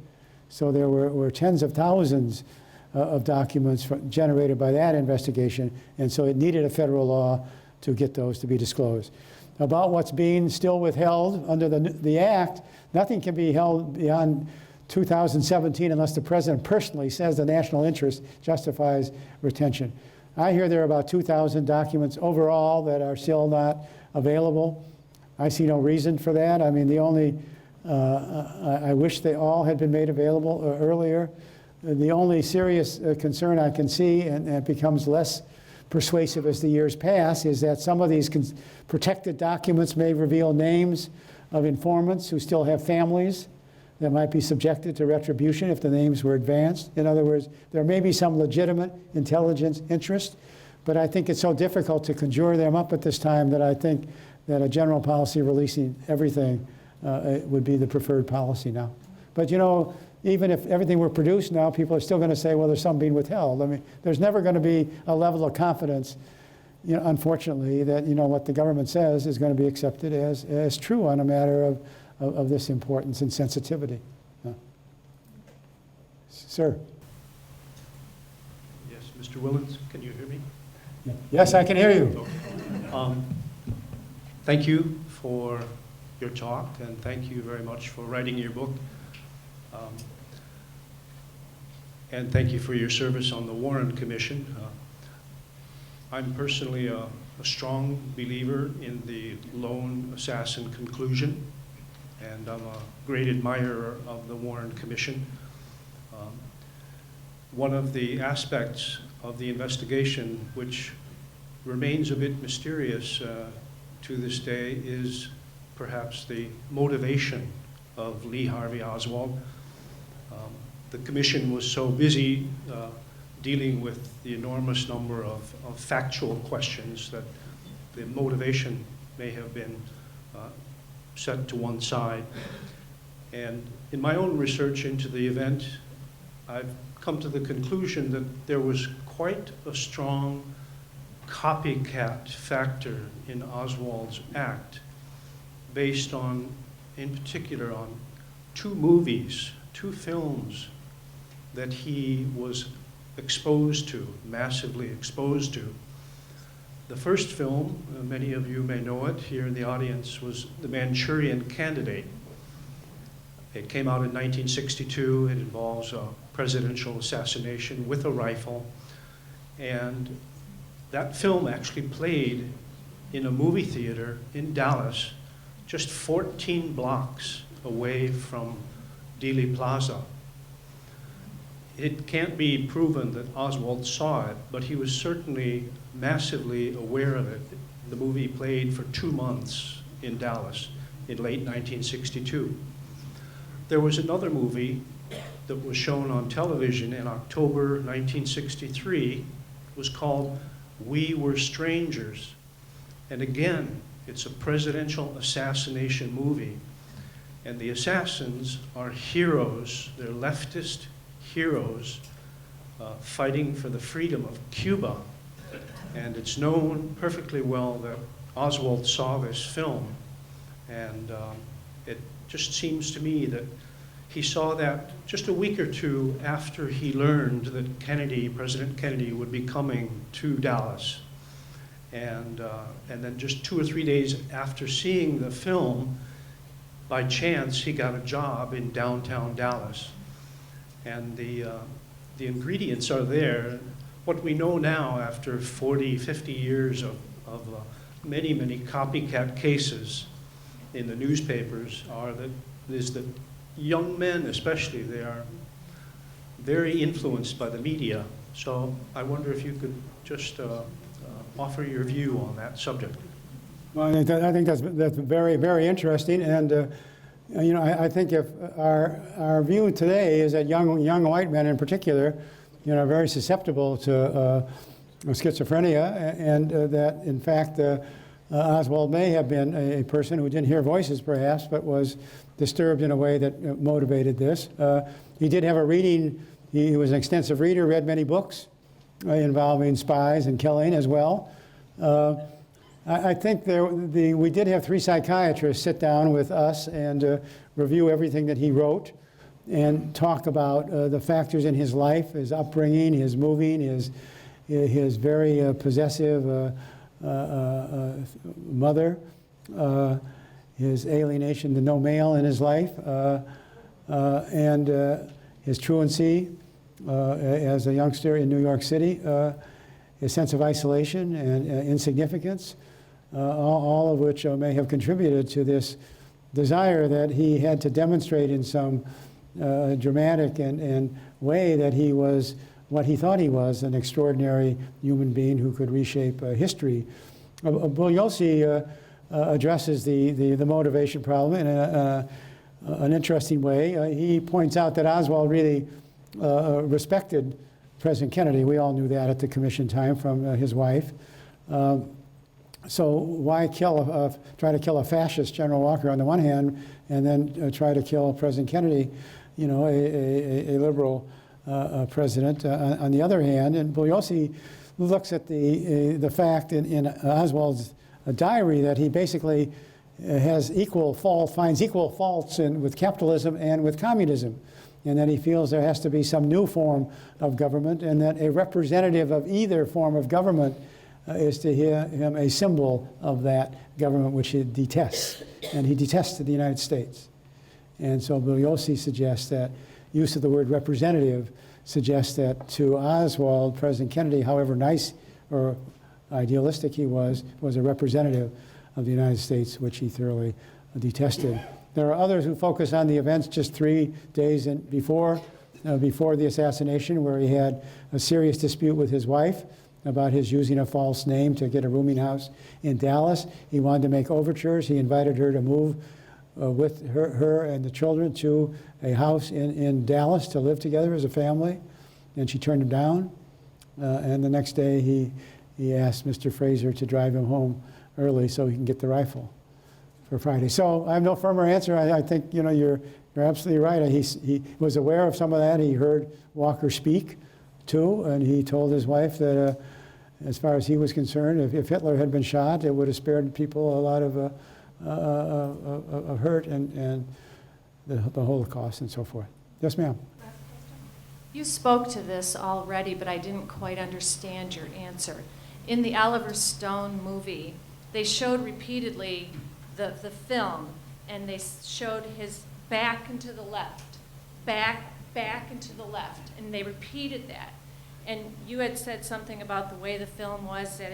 So there were tens of thousands of documents generated by that investigation, and so it needed a federal law to get those to be disclosed. About what's being still withheld under the Act, nothing can be held beyond 2017 unless the President personally says the national interest justifies retention. I hear there are about 2,000 documents overall that are still not available. I see no reason for that. I mean, I wish they all had been made available earlier. The only serious concern I can see, and it becomes less persuasive as the years pass, is that some of these protected documents may reveal names of informants who still have families that might be subjected to retribution if the names were advanced. In other words, there may be some legitimate intelligence interest, but I think it's so difficult to conjure them up at this time that I think that a general policy releasing everything would be the preferred policy now. But you know, even if everything were produced now, people are still going to say, well, there's some being withheld. I mean, there's never going to be a level of confidence, you know, unfortunately, that, you know, what the government says is going to be accepted as true on a matter of this importance and sensitivity. Sir. Yes, Mr. Willens, can you hear me? Yes, I can hear you. Thank you for your talk, and thank you very much for writing your book. And thank you for your service on the Warren Commission. I'm personally a strong believer in the lone assassin conclusion, and I'm a great admirer of the Warren Commission. One of the aspects of the investigation which remains a bit mysterious to this day is perhaps the motivation of Lee Harvey Oswald. The commission was so busy dealing with the enormous number of factual questions that the motivation may have been set to one side. And in my own research into the event, I've come to the conclusion that there was quite a strong copycat factor in Oswald's act, based on, in particular, on two movies, two films that he was exposed to, massively exposed to. The first film, many of you may know it here in the audience, was The Manchurian Candidate. It came out in 1962. It involves a presidential assassination with a rifle. And that film actually played in a movie theater in Dallas, just 14 blocks away from Dealey Plaza. It can't be proven that Oswald saw it, but he was certainly massively aware of it. The movie played for 2 months in Dallas in late 1962. There was another movie that was shown on television in October 1963. It was called We Were Strangers. And again, it's a presidential assassination movie. And the assassins are heroes. They're leftist heroes fighting for the freedom of Cuba. And it's known perfectly well that Oswald saw this film. And it just seems to me that he saw that just a week or two after he learned that President Kennedy would be coming to Dallas. And then just 2 or 3 days after seeing the film, by chance, he got a job in downtown Dallas. And the ingredients are there. What we know now after 40, 50 years of many, many copycat cases in the newspapers is that young men especially, they are very influenced by the media. So I wonder if you could just offer your view on that subject. Well, I think that's very, very interesting. And you know, I think if our view today is that young white men in particular, you know, are very susceptible to schizophrenia, and that in fact Oswald may have been a person who didn't hear voices perhaps, but was disturbed in a way that motivated this. He did have a reading He was an extensive reader, read many books involving spies and killing as well. I think we did have 3 psychiatrists sit down with us and review everything that he wrote and talk about the factors in his life, his upbringing, his moving, his very possessive mother, his alienation to no male in his life, and his truancy as a youngster in New York City, his sense of isolation and insignificance, all of which may have contributed to this desire that he had to demonstrate in some dramatic and way that he was what he thought he was, an extraordinary human being who could reshape history. Bugliosi addresses the motivation problem in an interesting way. He points out that Oswald really respected President Kennedy. We all knew that at the commission time from his wife. So why try to kill a fascist, General Walker, on the one hand, and then try to kill President Kennedy, you know, a liberal president on the other hand? And Bugliosi looks at the fact in Oswald's diary that he basically finds equal faults with capitalism and with communism, and that he feels there has to be some new form of government, and that a representative of either form of government is to him a symbol of that government which he detests, and he detested the United States. And so Bugliosi suggests that use of the word representative suggests that to Oswald, President Kennedy, however nice or idealistic he was a representative of the United States, which he thoroughly detested. There are others who focus on the events just 3 days before the assassination, where he had a serious dispute with his wife about his using a false name to get a rooming house in Dallas. He wanted to make overtures. He invited her to move with her and the children to a house in Dallas to live together as a family, and she turned him down. And the next day he asked Mr. Fraser to drive him home early so he can get the rifle for Friday. So I have no firmer answer. I think, you know, you're absolutely right. He was aware of some of that. He heard Walker speak too, and he told his wife that as far as he was concerned, if Hitler had been shot, it would have spared people a lot of hurt and the Holocaust and so forth. Yes, ma'am. You spoke to this already, but I didn't quite understand your answer. In the Oliver Stone movie, they showed repeatedly the film, and they showed his back and to the left, back and to the left, and they repeated that. And you had said something about the way the film was, that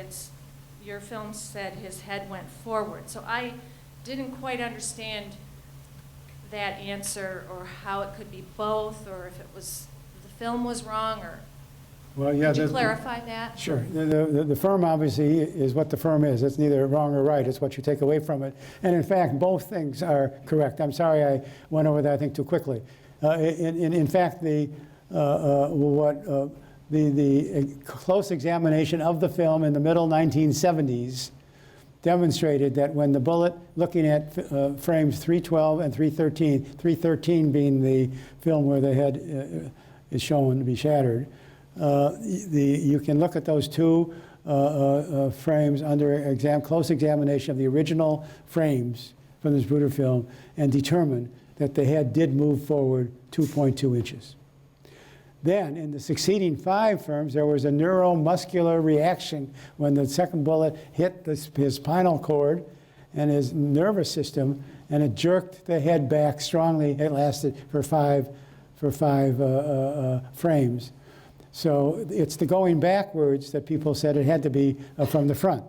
your film said his head went forward. So I didn't quite understand that answer, or how it could be both, or if it was the film was wrong, or Well, yeah, could you clarify that? Sure. The firm obviously is what the firm is. It's neither wrong or right. It's what you take away from it. And in fact, both things are correct. I'm sorry I went over that, I think, too quickly. In fact, the close examination of the film in the middle 1970s demonstrated that when the bullet, looking at frames 312 and 313, 313 being the film where the head is shown to be shattered, you can look at those two frames under close examination of the original frames from this Bruder film and determine that the head did move forward 2.2 inches. Then, in the succeeding 5 films, there was a neuromuscular reaction when the second bullet hit his spinal cord and his nervous system, and it jerked the head back strongly. It lasted for five frames. So it's the going backwards that people said it had to be from the front.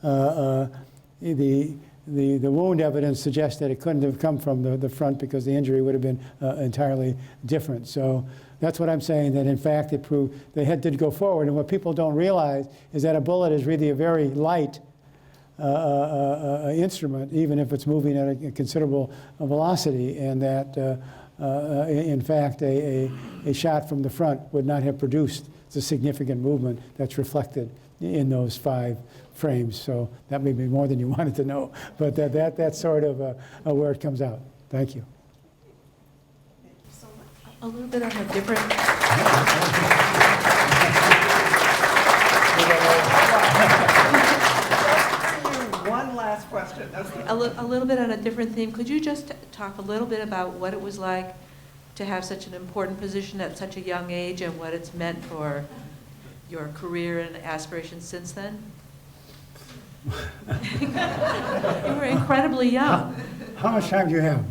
The wound evidence suggests that it couldn't have come from the front because the injury would have been entirely different. So that's what I'm saying, that in fact it proved the head did go forward. And what people don't realize is that a bullet is really a very light instrument, even if it's moving at a considerable velocity, and that in fact a shot from the front would not have produced the significant movement that's reflected in those 5 frames. So that may be more than you wanted to know, but that's sort of where it comes out. Thank you. A little bit on a different, One last question. a little bit on a different theme. Could you just talk a little bit about what it was like to have such an important position at such a young age and what it's meant for your career and aspirations since then? You were incredibly young. How much time do you have?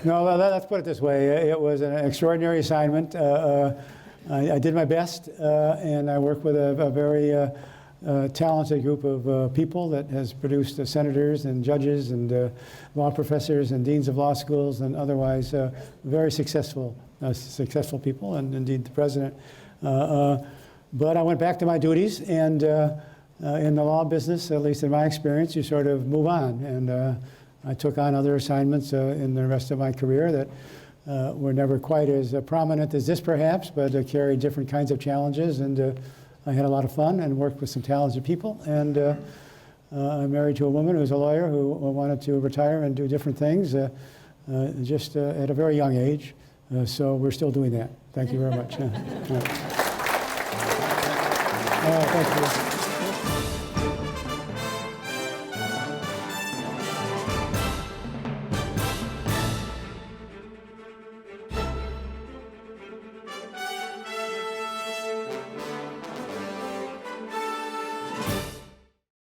No, let's put it this way. It was an extraordinary assignment. I did my best, and I worked with a very talented group of people that has produced senators and judges and law professors and deans of law schools and otherwise very successful people, and indeed the president. But I went back to my duties, and in the law business, at least in my experience, you sort of move on. And I took on other assignments in the rest of my career that were never quite as prominent as this, perhaps, but carried different kinds of challenges. And I had a lot of fun and worked with some talented people. And I'm married to a woman who's a lawyer who wanted to retire and do different things just at a very young age. So we're still doing that. Thank you very much. Thank you.